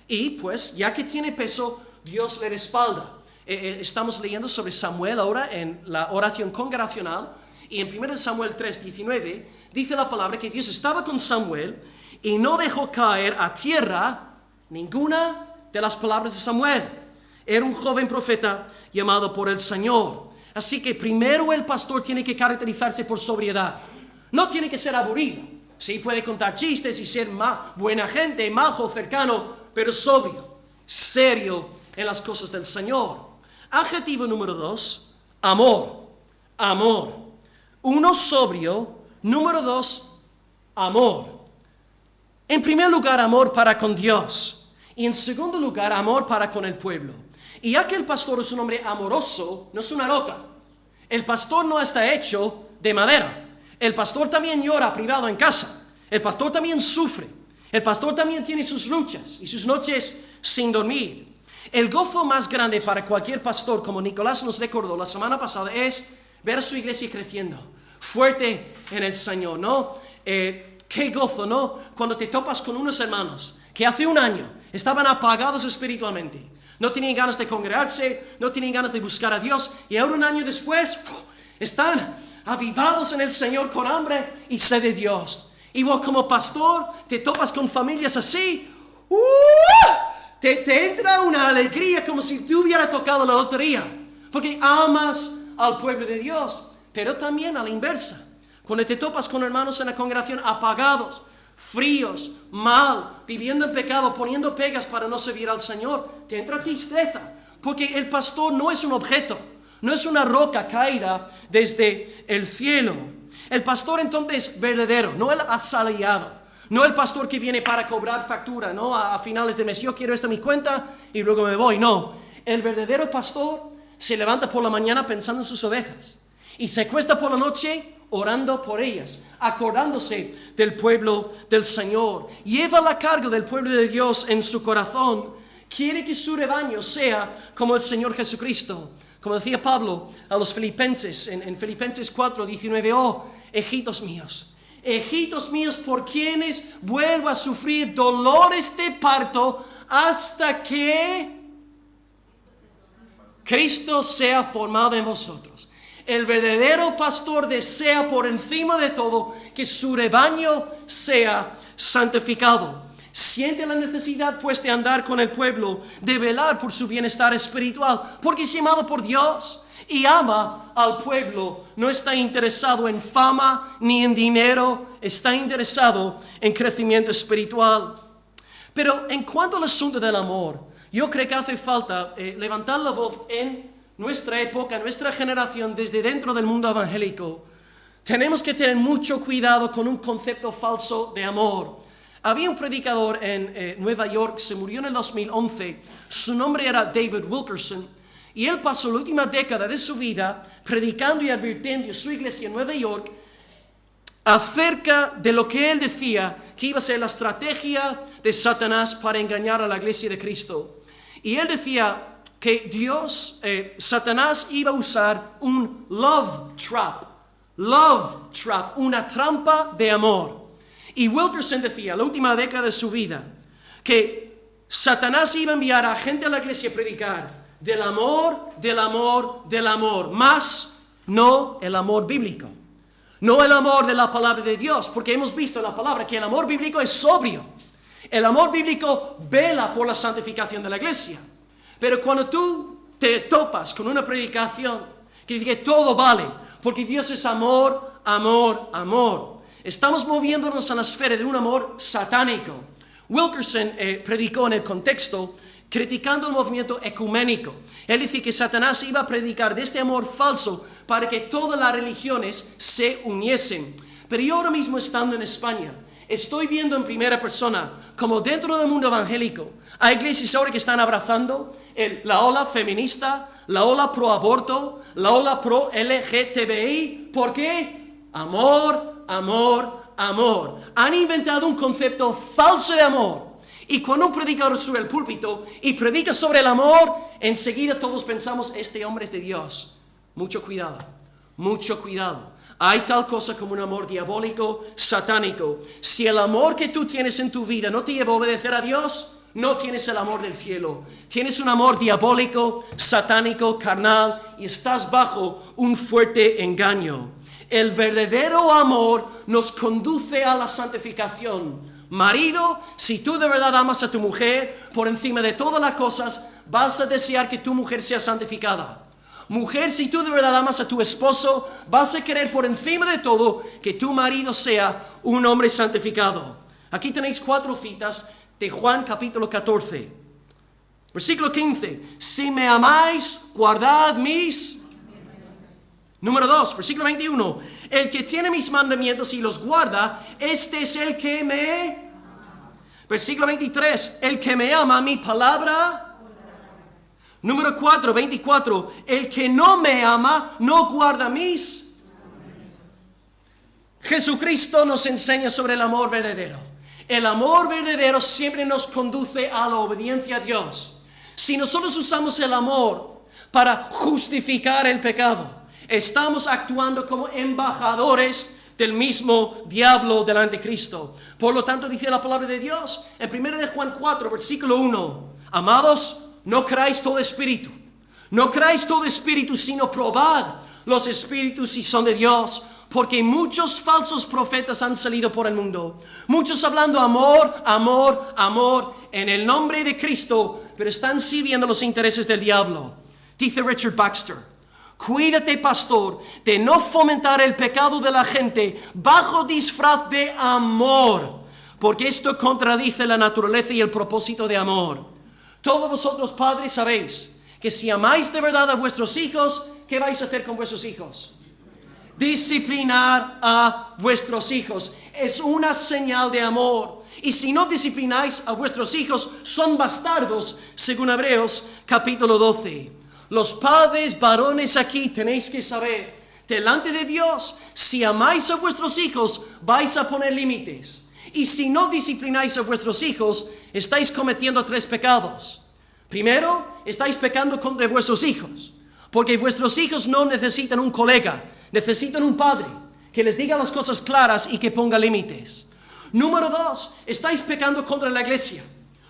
Y pues, ya que tiene peso, Dios le respalda. Estamos leyendo sobre Samuel ahora en la oración congregacional. Y en 1 Samuel 3:19 dice la palabra que Dios estaba con Samuel y no dejó caer a tierra ninguna de las palabras de Samuel. Era un joven profeta llamado por el Señor. Así que primero el pastor tiene que caracterizarse por sobriedad. No tiene que ser aburrido. Sí, puede contar chistes y ser buena gente, majo, cercano, pero sobrio, serio en las cosas del Señor. Adjetivo número 2, amor. Amor. 1, sobrio. Número 2, amor. En primer lugar, amor para con Dios. Y en segundo lugar, amor para con el pueblo. Y ya que el pastor es un hombre amoroso, no es una roca. El pastor no está hecho de madera. El pastor también llora privado en casa. El pastor también sufre. El pastor también tiene sus luchas y sus noches sin dormir. El gozo más grande para cualquier pastor, como Nicolás nos recordó la semana pasada, es ver a su iglesia creciendo, fuerte en el Señor, ¿no? Qué gozo, ¿no? Cuando te topas con unos hermanos que hace un año estaban apagados espiritualmente, no tenían ganas de congregarse, no tenían ganas de buscar a Dios, y ahora un año después están avivados en el Señor con hambre y sed de Dios. Y vos como pastor te topas con familias así, te entra una alegría como si te hubiera tocado la lotería, porque amas al pueblo de Dios. Pero también a la inversa, cuando te topas con hermanos en la congregación apagados, fríos, mal, viviendo en pecado, poniendo pegas para no servir al Señor, te entra tristeza, porque el pastor no es un objeto, no es una roca caída desde el cielo. El pastor entonces verdadero, no el asalariado, no el pastor que viene para cobrar factura, ¿no? A finales de mes, yo quiero esto en mi cuenta y luego me voy. No, el verdadero pastor se levanta por la mañana pensando en sus ovejas y se acuesta por la noche orando por ellas, acordándose del pueblo del Señor. Lleva la carga del pueblo de Dios en su corazón. Quiere que su rebaño sea como el Señor Jesucristo. Como decía Pablo a los filipenses en Filipenses 4:19, oh, hijitos míos, por quienes vuelvo a sufrir dolores de parto hasta que Cristo sea formado en vosotros. El verdadero pastor desea por encima de todo que su rebaño sea santificado. Siente la necesidad pues de andar con el pueblo, de velar por su bienestar espiritual, porque es llamado por Dios y ama al pueblo. No está interesado en fama ni en dinero, está interesado en crecimiento espiritual. Pero en cuanto al asunto del amor, yo creo que hace falta levantar la voz en nuestra época, nuestra generación, desde dentro del mundo evangélico. Tenemos que tener mucho cuidado con un concepto falso de amor. Había un predicador en Nueva York, se murió en el 2011, su nombre era David Wilkerson, y él pasó la última década de su vida predicando y advirtiendo a su iglesia en Nueva York acerca de lo que él decía que iba a ser la estrategia de Satanás para engañar a la iglesia de Cristo. Y él decía que Satanás iba a usar un love trap, una trampa de amor. Y Wilkerson decía, la última década de su vida, que Satanás iba a enviar a gente a la iglesia a predicar del amor, más no el amor bíblico. No el amor de la palabra de Dios, porque hemos visto en la palabra que el amor bíblico es sobrio. El amor bíblico vela por la santificación de la iglesia. Pero cuando tú te topas con una predicación que dice que todo vale, porque Dios es amor, estamos moviéndonos a la esfera de un amor satánico. Wilkerson predicó en el contexto criticando el movimiento ecuménico. Él dice que Satanás iba a predicar de este amor falso para que todas las religiones se uniesen. Pero yo ahora mismo estando en España, estoy viendo en primera persona como dentro del mundo evangélico hay iglesias ahora que están abrazando la ola feminista, la ola pro aborto, la ola pro LGTBI. ¿Por qué? Amor. Han inventado un concepto falso de amor. Y cuando un predicador sube al púlpito y predica sobre el amor, enseguida todos pensamos, este hombre es de Dios. Mucho cuidado. Hay tal cosa como un amor diabólico, satánico. Si el amor que tú tienes en tu vida no te lleva a obedecer a Dios, no tienes el amor del cielo. Tienes un amor diabólico, satánico, carnal, y estás bajo un fuerte engaño. El verdadero amor nos conduce a la santificación. Marido, si tú de verdad amas a tu mujer, por encima de todas las cosas, vas a desear que tu mujer sea santificada. Mujer, si tú de verdad amas a tu esposo, vas a querer por encima de todo que tu marido sea un hombre santificado. Aquí tenéis 4 citas de Juan capítulo 14. Versículo 15. Si me amáis, guardad mis... Número 2, versículo 21. El que tiene mis mandamientos y los guarda, este es el que me... Versículo 23. El que me ama, mi palabra... Número 4, 24. El que no me ama, no guarda mis... Jesucristo nos enseña sobre el amor verdadero. El amor verdadero siempre nos conduce a la obediencia a Dios. Si nosotros usamos el amor para justificar el pecado, estamos actuando como embajadores del mismo diablo del anticristo. Por lo tanto, dice la palabra de Dios en 1 de Juan 4, versículo 1: amados, no creáis todo espíritu. No creáis todo espíritu, sino probad los espíritus si son de Dios, porque muchos falsos profetas han salido por el mundo. Muchos hablando amor, amor, amor en el nombre de Cristo, pero están sirviendo los intereses del diablo. Dice Richard Baxter: cuídate, pastor, de no fomentar el pecado de la gente bajo disfraz de amor, porque esto contradice la naturaleza y el propósito de amor. Todos vosotros, padres, sabéis que si amáis de verdad a vuestros hijos, ¿qué vais a hacer con vuestros hijos? Disciplinar a vuestros hijos. Es una señal de amor. Y si no disciplináis a vuestros hijos, son bastardos, según Hebreos capítulo 12. Los padres varones aquí tenéis que saber, delante de Dios, si amáis a vuestros hijos, vais a poner límites. Y si no disciplináis a vuestros hijos, estáis cometiendo 3 pecados. Primero, estáis pecando contra vuestros hijos, porque vuestros hijos no necesitan un colega, necesitan un padre que les diga las cosas claras y que ponga límites. Número 2, estáis pecando contra la iglesia,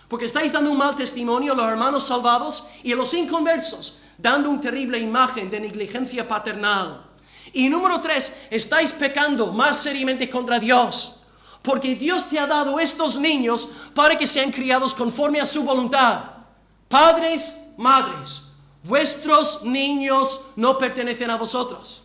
porque estáis dando un mal testimonio a los hermanos salvados y a los inconversos, dando una terrible imagen de negligencia paternal. Y número 3, estáis pecando más seriamente contra Dios, porque Dios te ha dado estos niños para que sean criados conforme a su voluntad. Padres, madres, vuestros niños no pertenecen a vosotros.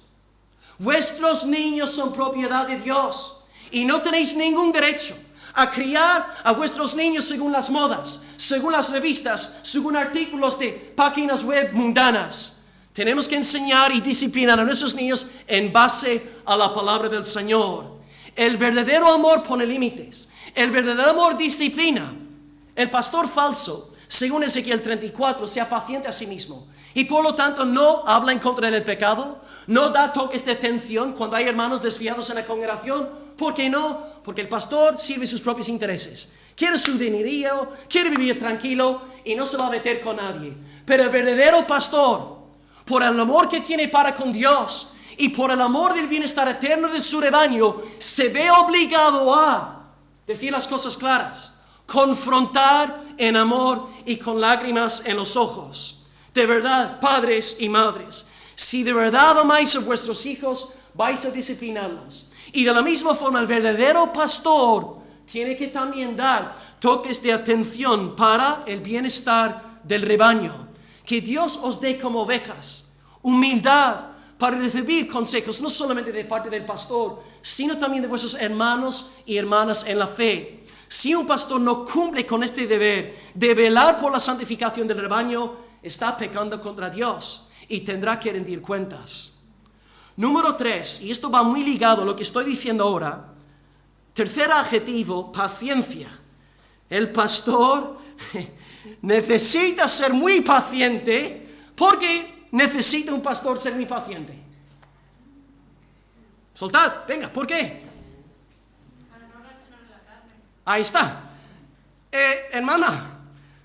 Vuestros niños son propiedad de Dios y no tenéis ningún derecho a criar a vuestros niños según las modas, según las revistas, según artículos de páginas web mundanas. Tenemos que enseñar y disciplinar a nuestros niños en base a la palabra del Señor. El verdadero amor pone límites. El verdadero amor disciplina. El pastor falso, según Ezequiel 34, sea paciente a sí mismo y por lo tanto no habla en contra del pecado, no da toques de atención cuando hay hermanos desviados en la congregación. ¿Por qué no? Porque el pastor sirve sus propios intereses. Quiere su dinerillo, quiere vivir tranquilo y no se va a meter con nadie. Pero el verdadero pastor, por el amor que tiene para con Dios y por el amor del bienestar eterno de su rebaño, se ve obligado a decir las cosas claras, confrontar en amor y con lágrimas en los ojos. De verdad, padres y madres, si de verdad amáis a vuestros hijos, vais a disciplinarlos. Y de la misma forma, el verdadero pastor tiene que también dar toques de atención para el bienestar del rebaño. Que Dios os dé como ovejas humildad para recibir consejos, no solamente de parte del pastor, sino también de vuestros hermanos y hermanas en la fe. Si un pastor no cumple con este deber de velar por la santificación del rebaño, está pecando contra Dios y tendrá que rendir cuentas. Número 3, y esto va muy ligado a lo que estoy diciendo ahora. Tercer adjetivo, paciencia. El pastor necesita ser muy paciente. Porque necesita un pastor ser muy paciente. Soltad, venga, ¿por qué? Ahí está. Hermana,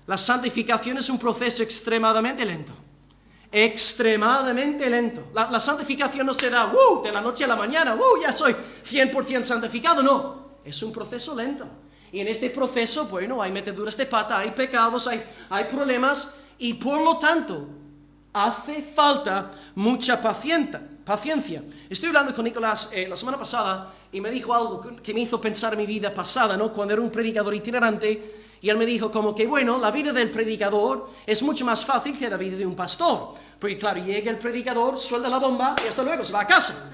la santificación es un proceso extremadamente lento. Extremadamente lento. La santificación no será de la noche a la mañana, ya soy 100% santificado. No, es un proceso lento. Y en este proceso, bueno, hay meteduras de pata, hay pecados, hay problemas. Y por lo tanto, hace falta mucha paciencia. Estoy hablando con Nicolás la semana pasada y me dijo algo que me hizo pensar en mi vida pasada, ¿no? Cuando era un predicador itinerante. Y él me dijo como que, bueno, la vida del predicador es mucho más fácil que la vida de un pastor. Porque claro, llega el predicador, suelta la bomba y hasta luego, se va a casa.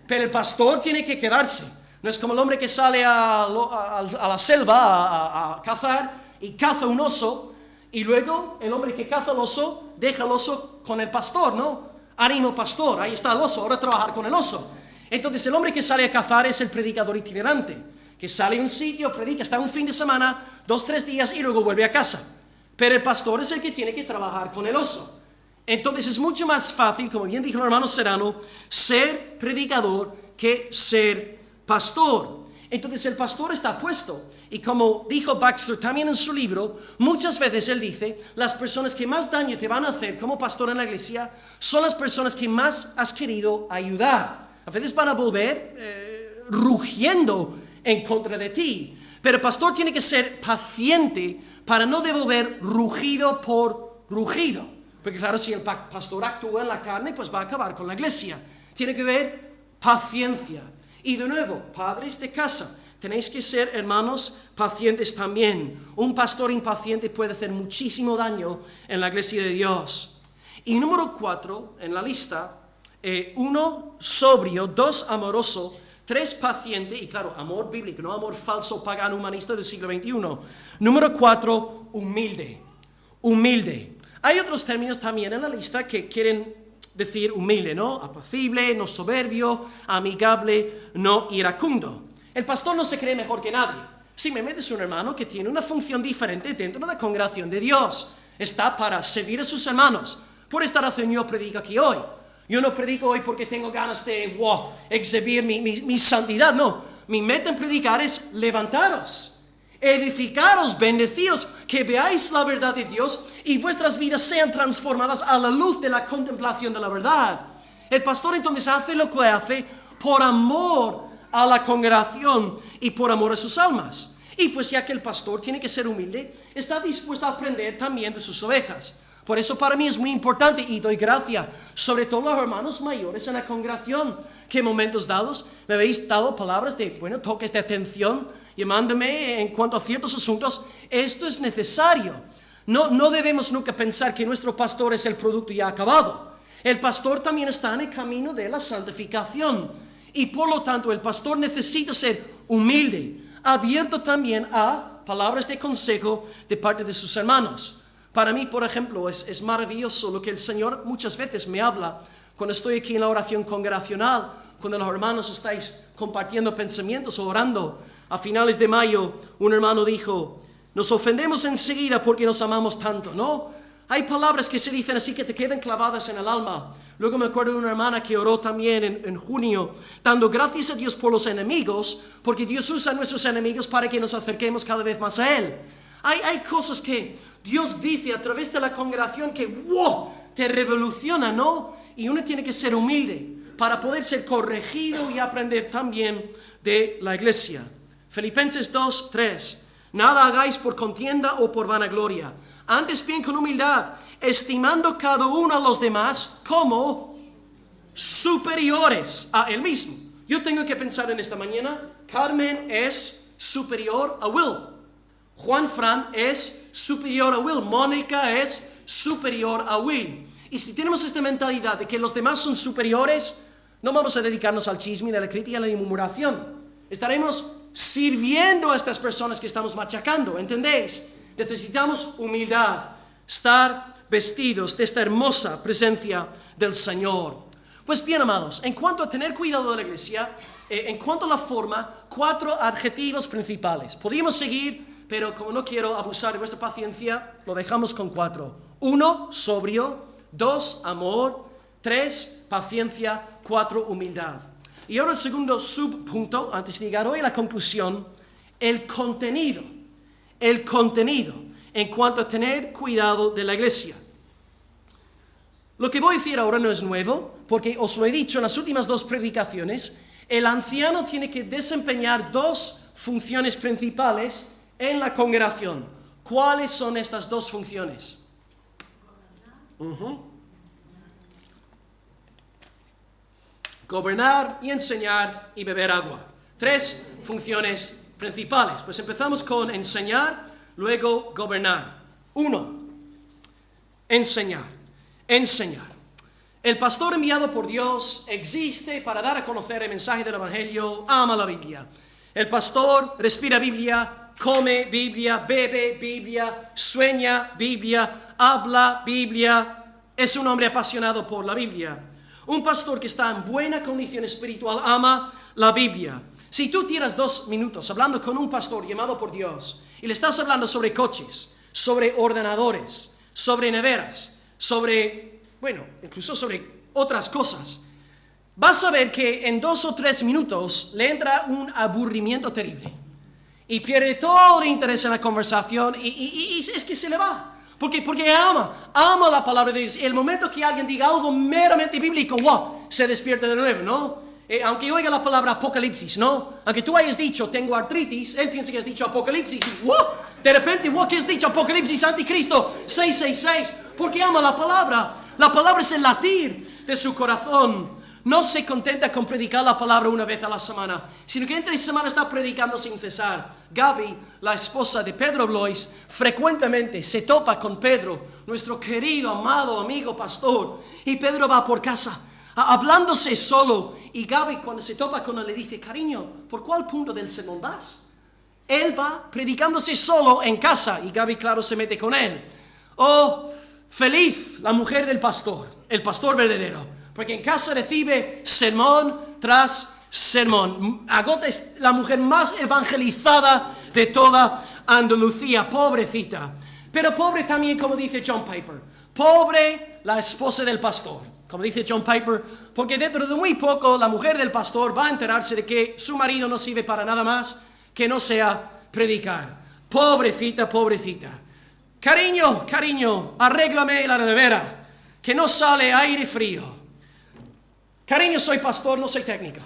Pero el pastor tiene que quedarse. No es como el hombre que sale a la selva a cazar y caza un oso. Y luego el hombre que caza el oso, deja el oso con el pastor, ¿no? Ánimo pastor, ahí está el oso, ahora trabajar con el oso. Entonces el hombre que sale a cazar es el predicador itinerante. Que sale a un sitio, predica, está un fin de semana, 2-3 días y luego vuelve a casa. Pero el pastor es el que tiene que trabajar con el oso. Entonces es mucho más fácil, como bien dijo el hermano Serrano, ser predicador que ser pastor. Entonces el pastor está puesto. Y como dijo Baxter también en su libro, muchas veces él dice, las personas que más daño te van a hacer como pastor en la iglesia son las personas que más has querido ayudar. A veces van a volver rugiendo en contra de ti. Pero el pastor tiene que ser paciente para no devolver rugido por rugido. Porque claro, si el pastor actúa en la carne, pues va a acabar con la iglesia. Tiene que haber paciencia. Y de nuevo, padres de casa, tenéis que ser, hermanos, pacientes también. Un pastor impaciente puede hacer muchísimo daño en la iglesia de Dios. Y número 4 en la lista, 1, sobrio, 2, amoroso, 3, paciente, y claro, amor bíblico, no amor falso, pagano, humanista del siglo XXI. Número 4, humilde. Humilde. Hay otros términos también en la lista que quieren decir humilde, ¿no? Apacible, no soberbio, amigable, no iracundo. El pastor no se cree mejor que nadie. Simplemente es un hermano que tiene una función diferente dentro de la congregación de Dios. Está para servir a sus hermanos. Por esta razón yo predico aquí hoy. Yo no predico hoy porque tengo ganas de exhibir mi santidad. No, mi meta en predicar es levantaros, edificaros, bendeciros, que veáis la verdad de Dios y vuestras vidas sean transformadas a la luz de la contemplación de la verdad. El pastor entonces hace lo que hace por amor a la congregación y por amor a sus almas. Y pues ya que el pastor tiene que ser humilde, está dispuesto a aprender también de sus ovejas. Por eso para mí es muy importante y doy gracia, sobre todo a los hermanos mayores en la congregación, que en momentos dados me habéis dado palabras de, toques de atención, llamándome en cuanto a ciertos asuntos. Esto es necesario. No debemos nunca pensar que nuestro pastor es el producto ya acabado. El pastor también está en el camino de la santificación. Y por lo tanto el pastor necesita ser humilde, abierto también a palabras de consejo de parte de sus hermanos. Para mí, por ejemplo, es maravilloso lo que el Señor muchas veces me habla cuando estoy aquí en la oración congregacional, cuando los hermanos estáis compartiendo pensamientos o orando. A finales de mayo, un hermano dijo, nos ofendemos enseguida porque nos amamos tanto, ¿no? Hay palabras que se dicen así que te quedan clavadas en el alma. Luego me acuerdo de una hermana que oró también en junio, dando gracias a Dios por los enemigos, porque Dios usa a nuestros enemigos para que nos acerquemos cada vez más a Él. Hay cosas que Dios dice a través de la congregación que te revoluciona, ¿no? Y uno tiene que ser humilde para poder ser corregido y aprender también de la iglesia. Filipenses 2, 3. Nada hagáis por contienda o por vanagloria. Antes bien con humildad, estimando cada uno a los demás como superiores a él mismo. Yo tengo que pensar en esta mañana, Carmen es superior a Will. Juan Fran es superior a Will. Mónica es superior a Will. Y si tenemos esta mentalidad de que los demás son superiores, no vamos a dedicarnos al chisme, a la crítica y a la murmuración. Estaremos sirviendo a estas personas que estamos machacando, ¿entendéis? Necesitamos humildad, estar vestidos de esta hermosa presencia del Señor. Pues bien, amados, en cuanto a tener cuidado de la iglesia, en cuanto a la forma, 4 adjetivos principales. Podríamos seguir, pero como no quiero abusar de vuestra paciencia, lo dejamos con 4. 1, sobrio. 2, amor. 3, paciencia. 4, humildad. Y ahora el segundo subpunto, antes de llegar hoy a la conclusión, el contenido. El contenido en cuanto a tener cuidado de la iglesia. Lo que voy a decir ahora no es nuevo, porque os lo he dicho en las últimas 2 predicaciones. El anciano tiene que desempeñar 2 funciones principales en la congregación. ¿Cuáles son estas 2 funciones? Gobernar y enseñar y beber agua. 3 funciones principales. Pues empezamos con enseñar, luego gobernar. 1. Enseñar. Enseñar. El pastor enviado por Dios existe para dar a conocer el mensaje del Evangelio. Ama la Biblia. El pastor respira Biblia, come Biblia, bebe Biblia, sueña Biblia, habla Biblia. Es un hombre apasionado por la Biblia. Un pastor que está en buena condición espiritual ama la Biblia. Si tú tienes 2 minutos hablando con un pastor llamado por Dios y le estás hablando sobre coches, sobre ordenadores, sobre neveras, sobre, incluso sobre otras cosas, vas a ver que en 2 o 3 minutos le entra un aburrimiento terrible. Y pierde todo el interés en la conversación y es que se le va. Porque ama la palabra de Dios. Y el momento que alguien diga algo meramente bíblico, wow, se despierta de nuevo, ¿no? Aunque oiga la palabra apocalipsis, ¿no? Aunque tú hayas dicho, tengo artritis, él piensa que has dicho apocalipsis. Y, wow, de repente, wow, ¿qué has dicho? Apocalipsis, anticristo, 666. Porque ama la palabra. La palabra es el latir de su corazón. No se contenta con predicar la palabra una vez a la semana, sino que entre semana está predicando sin cesar. Gaby, la esposa de Pedro Blois, frecuentemente se topa con Pedro, nuestro querido, amado amigo pastor, y Pedro va por casa, hablándose solo, y Gaby cuando se topa con él le dice, cariño, ¿por cuál punto del sermón vas? Él va predicándose solo en casa, y Gaby claro se mete con él. Oh, feliz la mujer del pastor, el pastor verdadero, porque en casa recibe sermón tras sermón. Agota es la mujer más evangelizada de toda Andalucía, pobrecita. Pero pobre también, como dice John Piper, pobre la esposa del pastor, como dice John Piper, porque dentro de muy poco la mujer del pastor va a enterarse de que su marido no sirve para nada más que no sea predicar. Pobrecita, pobrecita. Cariño, arréglame la nevera, que no sale aire frío. Cariño, soy pastor, no soy técnico.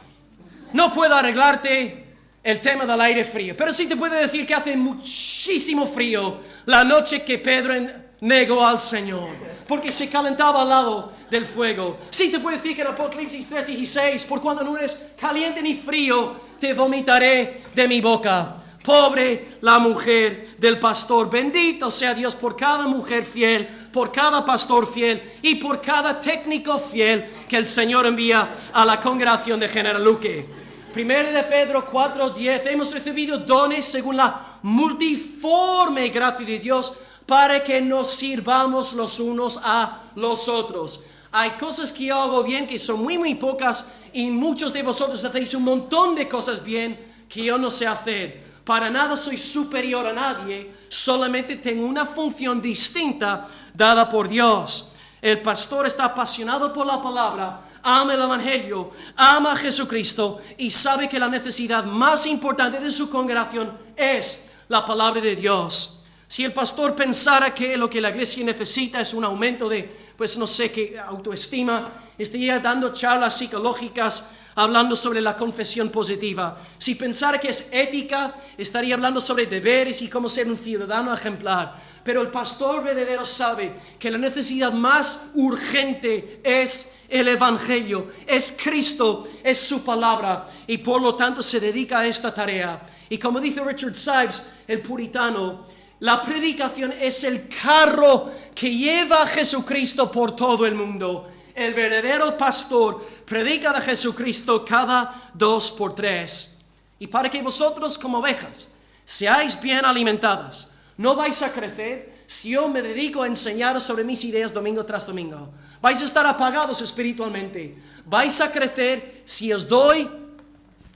No puedo arreglarte el tema del aire frío, pero sí te puedo decir que hace muchísimo frío la noche que Pedro negó al Señor, porque se calentaba al lado del fuego. Sí te puedo decir que en Apocalipsis 3:16, por cuando no eres caliente ni frío, te vomitaré de mi boca. Pobre la mujer del pastor. Bendito sea Dios por cada mujer fiel, por cada pastor fiel y por cada técnico fiel que el Señor envía a la congregación de General Luque. 1 de Pedro 4:10, hemos recibido dones según la multiforme gracia de Dios para que nos sirvamos los unos a los otros. Hay cosas que yo hago bien que son muy pocas y muchos de vosotros hacéis un montón de cosas bien que yo no sé hacer. Para nada soy superior a nadie, solamente tengo una función distinta dada por Dios. El pastor está apasionado por la palabra, ama el evangelio, ama a Jesucristo y sabe que la necesidad más importante de su congregación es la palabra de Dios. Si el pastor pensara que lo que la iglesia necesita es un aumento de, pues no sé qué, autoestima, estaría dando charlas psicológicas hablando sobre la confesión positiva. Si pensara que es ética, estaría hablando sobre deberes y cómo ser un ciudadano ejemplar. Pero el pastor verdadero sabe que la necesidad más urgente es el evangelio, es Cristo, es su palabra, y por lo tanto se dedica a esta tarea. Y como dice Richard Sibbes, el puritano, la predicación es el carro que lleva a Jesucristo por todo el mundo. El verdadero pastor predica de Jesucristo cada 2 por 3. Y para que vosotros como ovejas seáis bien alimentadas, no vais a crecer si yo me dedico a enseñar sobre mis ideas domingo tras domingo. Vais a estar apagados espiritualmente. Vais a crecer si os doy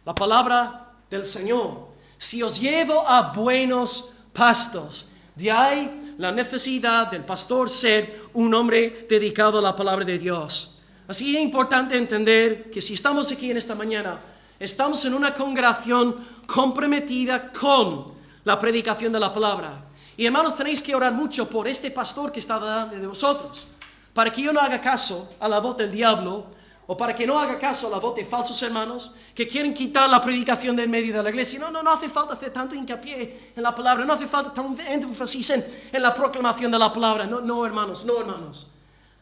la palabra del Señor, si os llevo a buenos pastos. De ahí la necesidad del pastor ser un hombre dedicado a la palabra de Dios. Así es importante entender que si estamos aquí en esta mañana, estamos en una congregación comprometida con la predicación de la palabra. Y hermanos, tenéis que orar mucho por este pastor que está delante de vosotros, para que yo no haga caso a la voz del diablo, o para que no haga caso a la voz de falsos hermanos que quieren quitar la predicación del medio de la iglesia. No hace falta hacer tanto hincapié en la palabra, no hace falta tanto énfasis en la proclamación de la palabra. No, hermanos.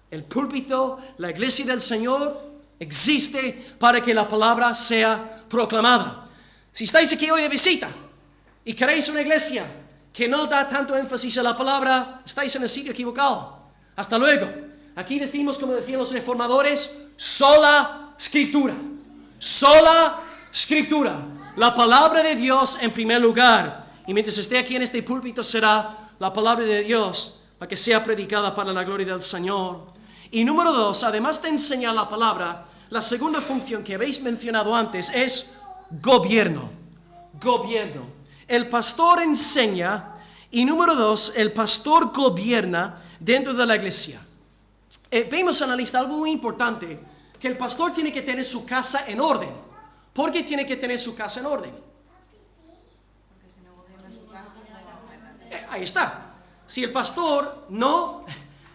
El púlpito, la iglesia del Señor, existe para que la palabra sea proclamada. Si estáis aquí hoy de visita y queréis una iglesia que no da tanto énfasis a la palabra, estáis en el sitio equivocado. Hasta luego. Aquí decimos, como decían los reformadores, sola escritura. Sola escritura. La palabra de Dios en primer lugar. Y mientras esté aquí en este púlpito será la palabra de Dios la que sea predicada para la gloria del Señor. Y número 2, además de enseñar la palabra, la segunda función que habéis mencionado antes es gobierno. Gobierno. El pastor enseña y número 2, el pastor gobierna dentro de la iglesia. Vemos en la lista algo muy importante que que el pastor tiene que tener su casa en orden. ¿Por qué tiene que tener su casa en orden? Ahí está. Si el pastor no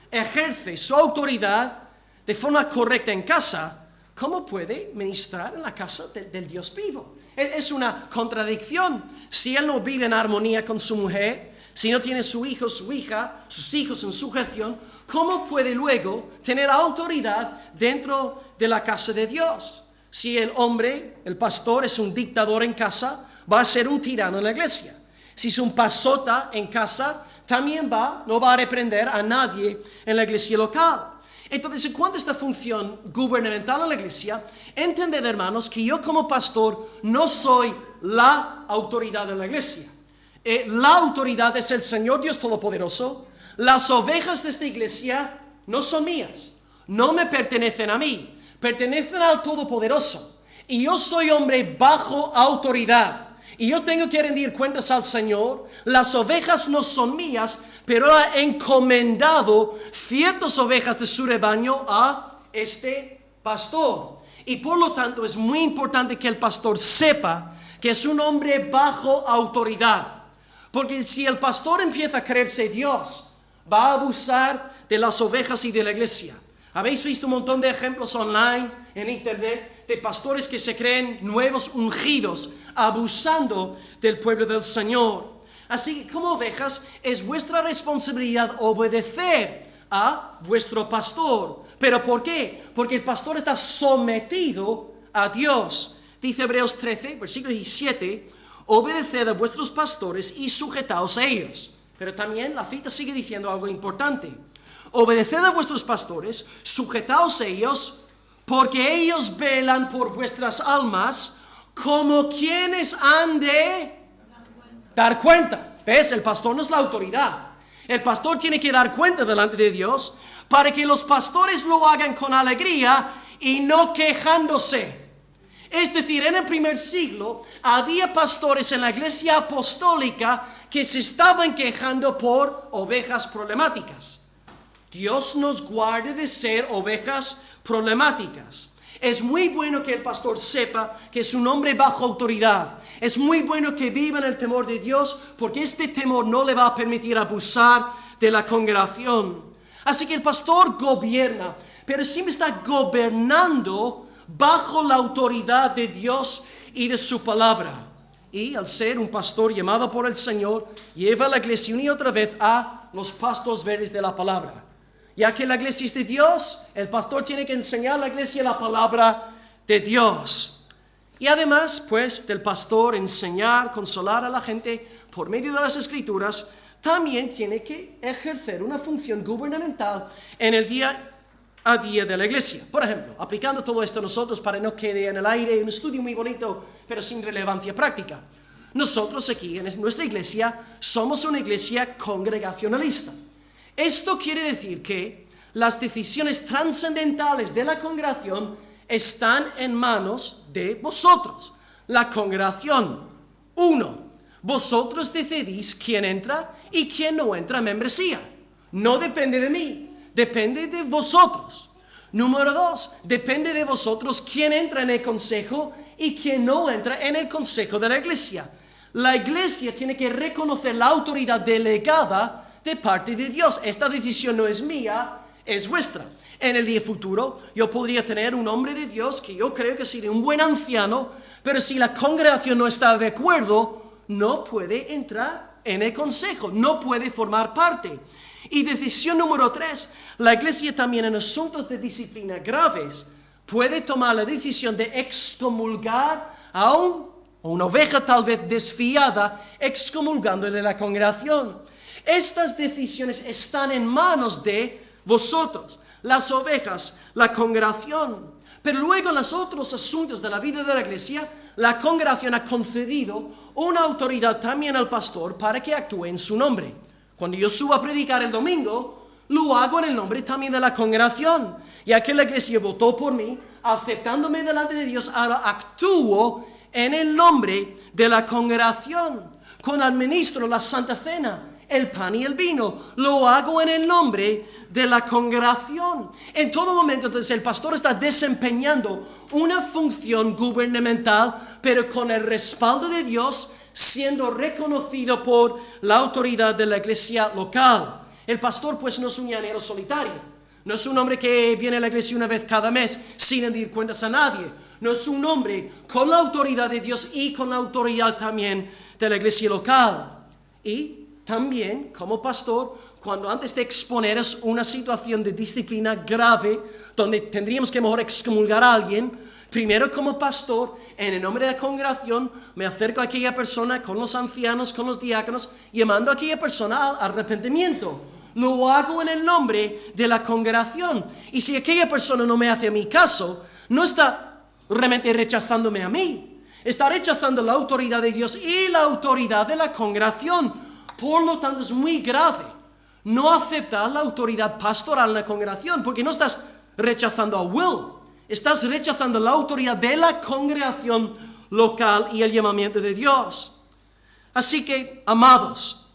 ejerce su autoridad de forma correcta en casa, ¿cómo puede ministrar en la casa del Dios vivo? Es una contradicción. Si él no vive en armonía con su mujer, si no tiene su hijo, su hija, sus hijos en sujeción, ¿cómo puede luego tener autoridad dentro de la casa de Dios? Si el hombre, el pastor, es un dictador en casa, va a ser un tirano en la iglesia. Si es un pasota en casa, también no va a reprender a nadie en la iglesia local. Entonces, en cuanto a esta función gubernamental en la iglesia, entended, hermanos, que yo como pastor no soy la autoridad de la iglesia. La autoridad es el Señor Dios Todopoderoso. Las ovejas de esta iglesia no son mías, no me pertenecen a mí, pertenecen al Todopoderoso. Y yo soy hombre bajo autoridad. Y yo tengo que rendir cuentas al Señor. Las ovejas no son mías, pero he encomendado ciertas ovejas de su rebaño a este pastor. Y por lo tanto es muy importante que el pastor sepa que es un hombre bajo autoridad. Porque si el pastor empieza a creerse Dios, va a abusar de las ovejas y de la iglesia. Habéis visto un montón de ejemplos online, en internet, de pastores que se creen nuevos ungidos, abusando del pueblo del Señor. Así que como ovejas es vuestra responsabilidad obedecer a vuestro pastor. ¿Pero por qué? Porque el pastor está sometido a Dios. Dice Hebreos 13, versículo 17, obedeced a vuestros pastores y sujetaos a ellos. Pero también la cita sigue diciendo algo importante. Obedeced a vuestros pastores, sujetaos a ellos, porque ellos velan por vuestras almas como quienes han de dar cuenta. ¿Ves? El pastor no es la autoridad. El pastor tiene que dar cuenta delante de Dios para que los pastores lo hagan con alegría y no quejándose. Es decir, en el primer siglo había pastores en la iglesia apostólica que se estaban quejando por ovejas problemáticas. Dios nos guarde de ser ovejas problemáticas. Es muy bueno que el pastor sepa que es un hombre bajo autoridad. Es muy bueno que viva en el temor de Dios, porque este temor no le va a permitir abusar de la congregación. Así que el pastor gobierna, pero siempre está gobernando bajo la autoridad de Dios y de su palabra. Y al ser un pastor llamado por el Señor, lleva a la iglesia una y otra vez a los pastos verdes de la palabra. Ya que la iglesia es de Dios, el pastor tiene que enseñar a la iglesia la palabra de Dios. Y además, pues, del pastor enseñar, consolar a la gente por medio de las Escrituras, también tiene que ejercer una función gubernamental en el día a día de la iglesia. Por ejemplo, aplicando todo esto nosotros para que no quede en el aire un estudio muy bonito, pero sin relevancia práctica. Nosotros aquí en nuestra iglesia somos una iglesia congregacionalista. Esto quiere decir que las decisiones trascendentales de la congregación están en manos de vosotros. La congregación, 1. Vosotros decidís quién entra y quién no entra a membresía. No depende de mí, depende de vosotros. Número 2, depende de vosotros quién entra en el consejo y quién no entra en el consejo de la iglesia. La iglesia tiene que reconocer la autoridad delegada de parte de Dios. Esta decisión no es mía, es vuestra. En el día futuro yo podría tener un hombre de Dios que yo creo que sería un buen anciano, pero si la congregación no está de acuerdo, no puede entrar en el consejo, no puede formar parte. Y decisión número 3, la iglesia también en asuntos de disciplina graves puede tomar la decisión de excomulgar a una oveja tal vez desviada, excomulgándole de la congregación. Estas decisiones están en manos de vosotros, las ovejas, la congregación. Pero luego en los otros asuntos de la vida de la iglesia, la congregación ha concedido una autoridad también al pastor para que actúe en su nombre. Cuando yo subo a predicar el domingo, lo hago en el nombre también de la congregación. Ya que la iglesia votó por mí, aceptándome delante de Dios, ahora actúo en el nombre de la congregación. Cuando administro la Santa Cena, el pan y el vino. Lo hago en el nombre de la congregación. En todo momento, entonces, el pastor está desempeñando una función gubernamental, pero con el respaldo de Dios, siendo reconocido por la autoridad de la iglesia local. El pastor, pues, no es un llanero solitario. No es un hombre que viene a la iglesia una vez cada mes sin rendir cuentas a nadie. No es un hombre con la autoridad de Dios y con la autoridad también de la iglesia local. Y también, como pastor, cuando antes de exponeros una situación de disciplina grave, donde tendríamos que mejor excomulgar a alguien, primero como pastor, en el nombre de la congregación, me acerco a aquella persona con los ancianos, con los diáconos, llamando a aquella persona al arrepentimiento. Lo hago en el nombre de la congregación. Y si aquella persona no me hace a mi caso, no está realmente rechazándome a mí. Está rechazando la autoridad de Dios y la autoridad de la congregación. Por lo tanto, es muy grave no aceptar la autoridad pastoral en la congregación, porque no estás rechazando a Will, estás rechazando la autoridad de la congregación local y el llamamiento de Dios. Así que, amados,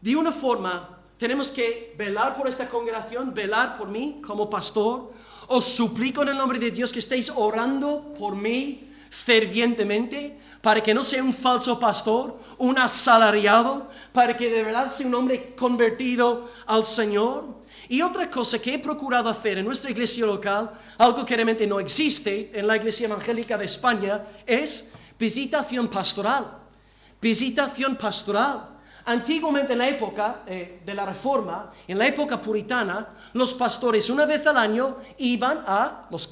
de una forma tenemos que velar por esta congregación, velar por mí como pastor. Os suplico en el nombre de Dios que estéis orando por mí fervientemente, para que no sea un falso pastor, un asalariado, para que de verdad sea un hombre convertido al Señor. Y otra cosa que he procurado hacer en nuestra iglesia local, algo que realmente no existe en la iglesia evangélica de España, es visitación pastoral. Visitación pastoral. Antiguamente, en la época de la Reforma, en la época puritana, los pastores una vez al año iban a las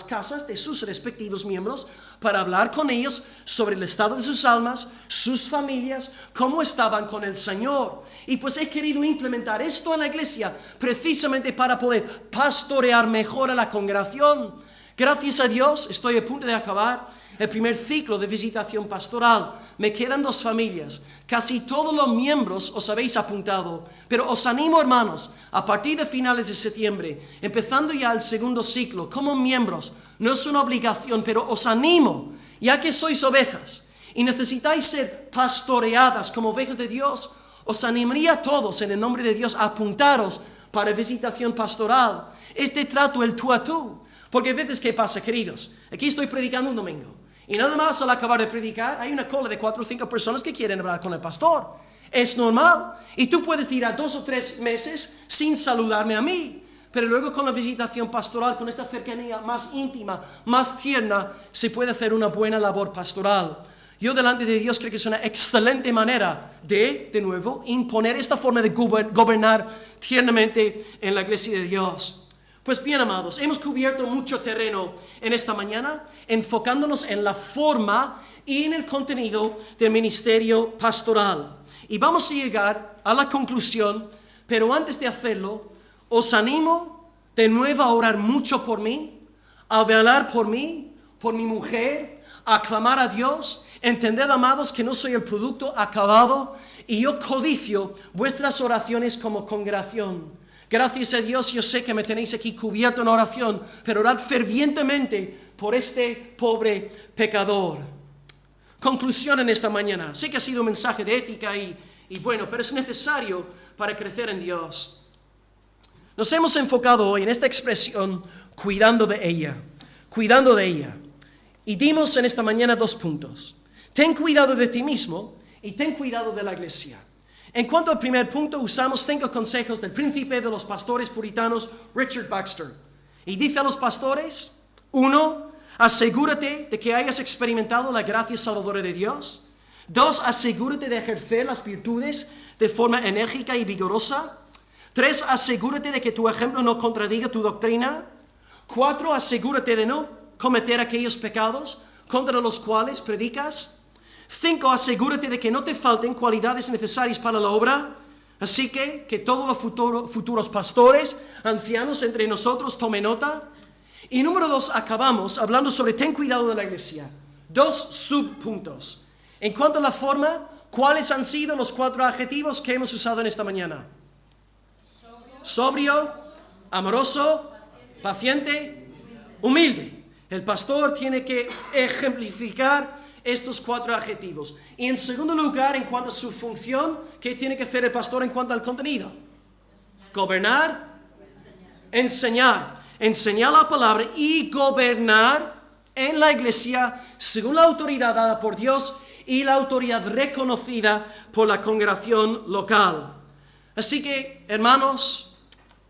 casas de sus respectivos miembros para hablar con ellos sobre el estado de sus almas, sus familias, cómo estaban con el Señor. Y pues he querido implementar esto en la iglesia precisamente para poder pastorear mejor a la congregación. Gracias a Dios, estoy a punto de acabar el primer ciclo de visitación pastoral. Me quedan 2 familias. Casi todos los miembros os habéis apuntado. Pero os animo, hermanos, a partir de finales de septiembre, empezando ya el segundo ciclo, como miembros, no es una obligación, pero os animo, ya que sois ovejas y necesitáis ser pastoreadas como ovejas de Dios, os animaría a todos, en el nombre de Dios, a apuntaros para visitación pastoral. Este trato, el tú a tú. Porque a veces, ¿qué pasa, queridos? Aquí estoy predicando un domingo. Y nada más al acabar de predicar, hay una cola de 4 o 5 personas que quieren hablar con el pastor. Es normal. Y tú puedes tirar 2 o 3 meses sin saludarme a mí. Pero luego con la visitación pastoral, con esta cercanía más íntima, más tierna, se puede hacer una buena labor pastoral. Yo delante de Dios creo que es una excelente manera de nuevo, imponer esta forma de gobernar tiernamente en la iglesia de Dios. Pues bien, amados, hemos cubierto mucho terreno en esta mañana, enfocándonos en la forma y en el contenido del ministerio pastoral. Y vamos a llegar a la conclusión, pero antes de hacerlo, os animo de nuevo a orar mucho por mí, a velar por mí, por mi mujer, a clamar a Dios. Entended, amados, que no soy el producto acabado y yo codicio vuestras oraciones como congregación. Gracias a Dios, yo sé que me tenéis aquí cubierto en oración, pero orad fervientemente por este pobre pecador. Conclusión en esta mañana. Sé que ha sido un mensaje de ética y bueno, pero es necesario para crecer en Dios. Nos hemos enfocado hoy en esta expresión, cuidando de ella. Cuidando de ella. Y dimos en esta mañana 2 puntos. Ten cuidado de ti mismo y ten cuidado de la iglesia. En cuanto al primer punto, usamos 5 consejos del príncipe de los pastores puritanos, Richard Baxter. Y dice a los pastores: 1. Asegúrate de que hayas experimentado la gracia salvadora de Dios. 2. Asegúrate de ejercer las virtudes de forma enérgica y vigorosa. 3. Asegúrate de que tu ejemplo no contradiga tu doctrina. 4. Asegúrate de no cometer aquellos pecados contra los cuales predicas. 5. Asegúrate de que no te falten cualidades necesarias para la obra. Así que todos los futuros pastores, ancianos entre nosotros, tomen nota. Y número 2, acabamos hablando sobre ten cuidado de la iglesia. 2 subpuntos. En cuanto a la forma, ¿cuáles han sido los 4 adjetivos que hemos usado en esta mañana? Sobrio, amoroso, paciente, humilde. El pastor tiene que ejemplificar estos 4 adjetivos. Y en segundo lugar, en cuanto a su función, ¿qué tiene que hacer el pastor en cuanto al contenido? Gobernar, enseñar. Enseñar la palabra y gobernar en la iglesia según la autoridad dada por Dios y la autoridad reconocida por la congregación local. Así que, hermanos,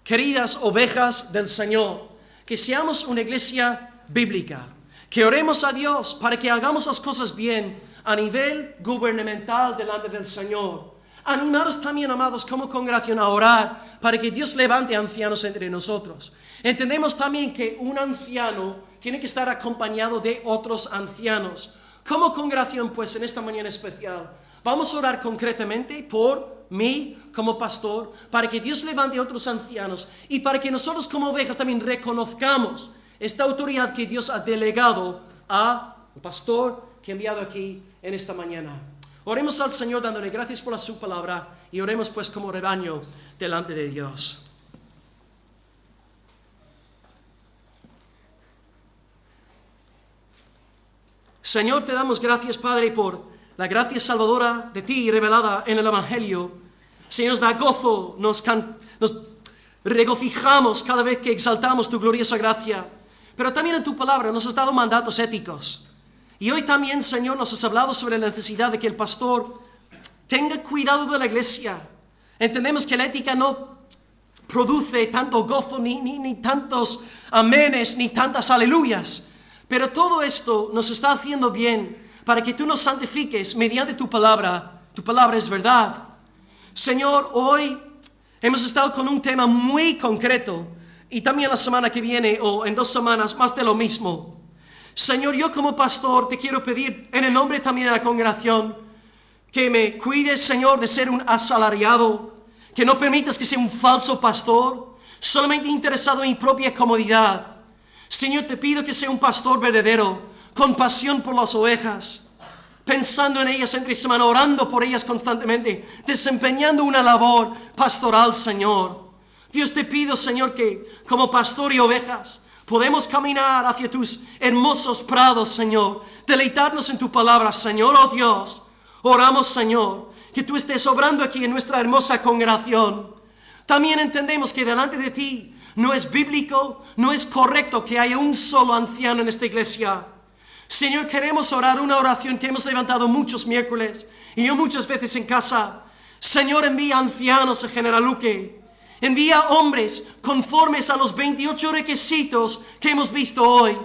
queridas ovejas del Señor, que seamos una iglesia bíblica, que oremos a Dios para que hagamos las cosas bien a nivel gubernamental delante del Señor. Animaros también, amados, como congregación a orar para que Dios levante ancianos entre nosotros. Entendemos también que un anciano tiene que estar acompañado de otros ancianos. Como congregación, pues, en esta mañana especial, vamos a orar concretamente por mí como pastor, para que Dios levante a otros ancianos y para que nosotros como ovejas también reconozcamos esta autoridad que Dios ha delegado al pastor que ha enviado aquí en esta mañana. Oremos al Señor dándole gracias por su palabra y oremos pues como rebaño delante de Dios. Señor, te damos gracias, Padre, por la gracia salvadora de ti revelada en el Evangelio. Señor, nos da gozo, nos regocijamos cada vez que exaltamos tu gloriosa gracia. Pero también en tu palabra nos has dado mandatos éticos. Y hoy también, Señor, nos has hablado sobre la necesidad de que el pastor tenga cuidado de la iglesia. Entendemos que la ética no produce tanto gozo, ni tantos amenes, ni tantas aleluyas. Pero todo esto nos está haciendo bien para que tú nos santifiques mediante tu palabra. Tu palabra es verdad. Señor, hoy hemos estado con un tema muy concreto y también la semana que viene o en 2 semanas más de lo mismo. Señor, yo como pastor te quiero pedir en el nombre también de la congregación que me cuides, Señor, de ser un asalariado, que no permitas que sea un falso pastor, solamente interesado en mi propia comodidad. Señor, te pido que sea un pastor verdadero, con pasión por las ovejas, pensando en ellas entre semana, orando por ellas constantemente, desempeñando una labor pastoral, Señor. Dios, te pido, Señor, que como pastor y ovejas podemos caminar hacia tus hermosos prados, Señor, deleitarnos en tu palabra, Señor. Oh Dios, oramos, Señor, que tú estés obrando aquí en nuestra hermosa congregación. También entendemos que delante de ti no es bíblico, no es correcto que haya un solo anciano en esta iglesia. Señor, queremos orar una oración que hemos levantado muchos miércoles y yo muchas veces en casa. Señor, envía ancianos a General Luque. Envía hombres conformes a los 28 requisitos que hemos visto hoy.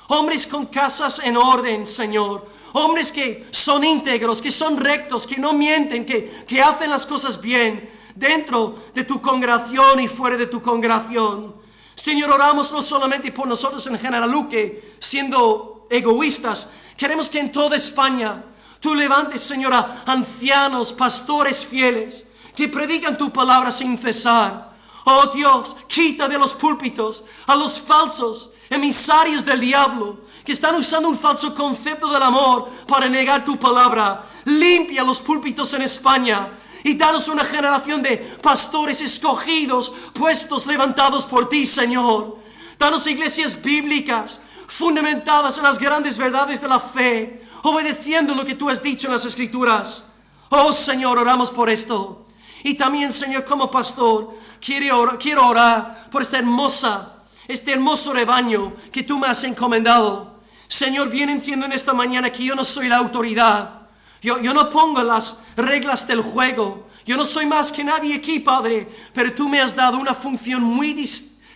Hombres con casas en orden, Señor. Hombres que son íntegros, que son rectos, que no mienten, que hacen las cosas bien dentro de tu congregación y fuera de tu congregación. Señor, oramos no solamente por nosotros en General Luque, siendo egoístas. Queremos que en toda España tú levantes, Señor, a ancianos, pastores fieles, que predican tu palabra sin cesar. Oh Dios, quita de los púlpitos a los falsos emisarios del diablo, que están usando un falso concepto del amor para negar tu palabra. Limpia los púlpitos en España y danos una generación de pastores escogidos, puestos, levantados por ti, Señor. Danos iglesias bíblicas, fundamentadas en las grandes verdades de la fe, obedeciendo lo que tú has dicho en las Escrituras. Oh Señor, oramos por esto. Y también, Señor, como pastor, quiero orar por este hermoso rebaño que tú me has encomendado. Señor, bien entiendo en esta mañana que yo no soy la autoridad. Yo no pongo las reglas del juego. Yo no soy más que nadie aquí, Padre. Pero tú me has dado una función muy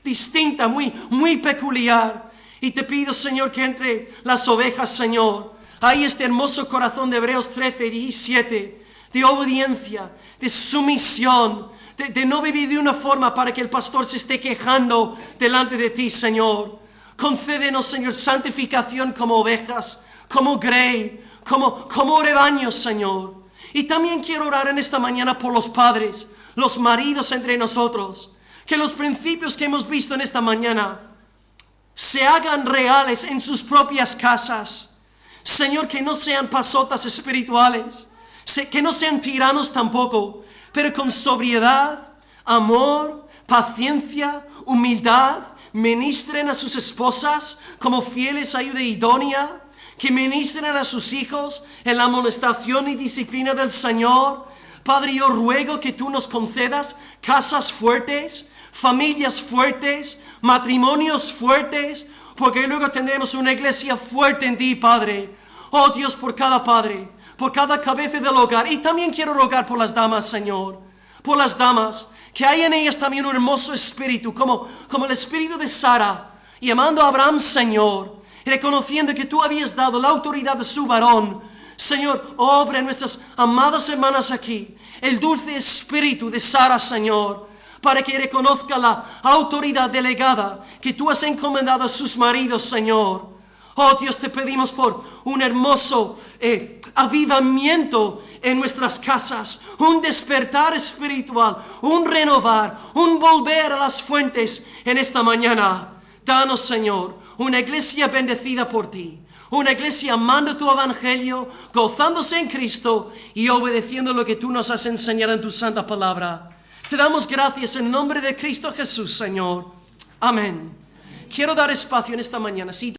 distinta, muy peculiar. Y te pido, Señor, que entre las ovejas, Señor, hay este hermoso corazón de Hebreos 13, 17, de obediencia, de sumisión, de no vivir de una forma para que el pastor se esté quejando delante de ti, Señor. Concédenos, Señor, santificación como ovejas, como grey, como rebaños, Señor. Y también quiero orar en esta mañana por los padres, los maridos entre nosotros. Que los principios que hemos visto en esta mañana se hagan reales en sus propias casas. Señor, que no sean pasotas espirituales, que no sean tiranos tampoco, pero con sobriedad, amor, paciencia, humildad, ministren a sus esposas como fieles ayuda idónea, que ministren a sus hijos en la amonestación y disciplina del Señor. Padre, yo ruego que tú nos concedas casas fuertes, familias fuertes, matrimonios fuertes, porque luego tendremos una iglesia fuerte en ti, Padre. Oh Dios, por cada padre, por cada cabeza del hogar. Y también quiero rogar por las damas, Señor, por las damas, que hay en ellas también un hermoso espíritu, como el espíritu de Sara, llamando a Abraham Señor, reconociendo que tú habías dado la autoridad de su varón. Señor, obra en nuestras amadas hermanas aquí, el dulce espíritu de Sara, Señor, para que reconozca la autoridad delegada que tú has encomendado a sus maridos, Señor. Oh Dios, te pedimos por un hermoso avivamiento en nuestras casas, un despertar espiritual, un renovar, un volver a las fuentes en esta mañana. Danos, Señor, una iglesia bendecida por ti, una iglesia amando tu evangelio, gozándose en Cristo y obedeciendo lo que tú nos has enseñado en tu santa palabra. Te damos gracias en nombre de Cristo Jesús, Señor. Amén. Quiero dar espacio en esta mañana.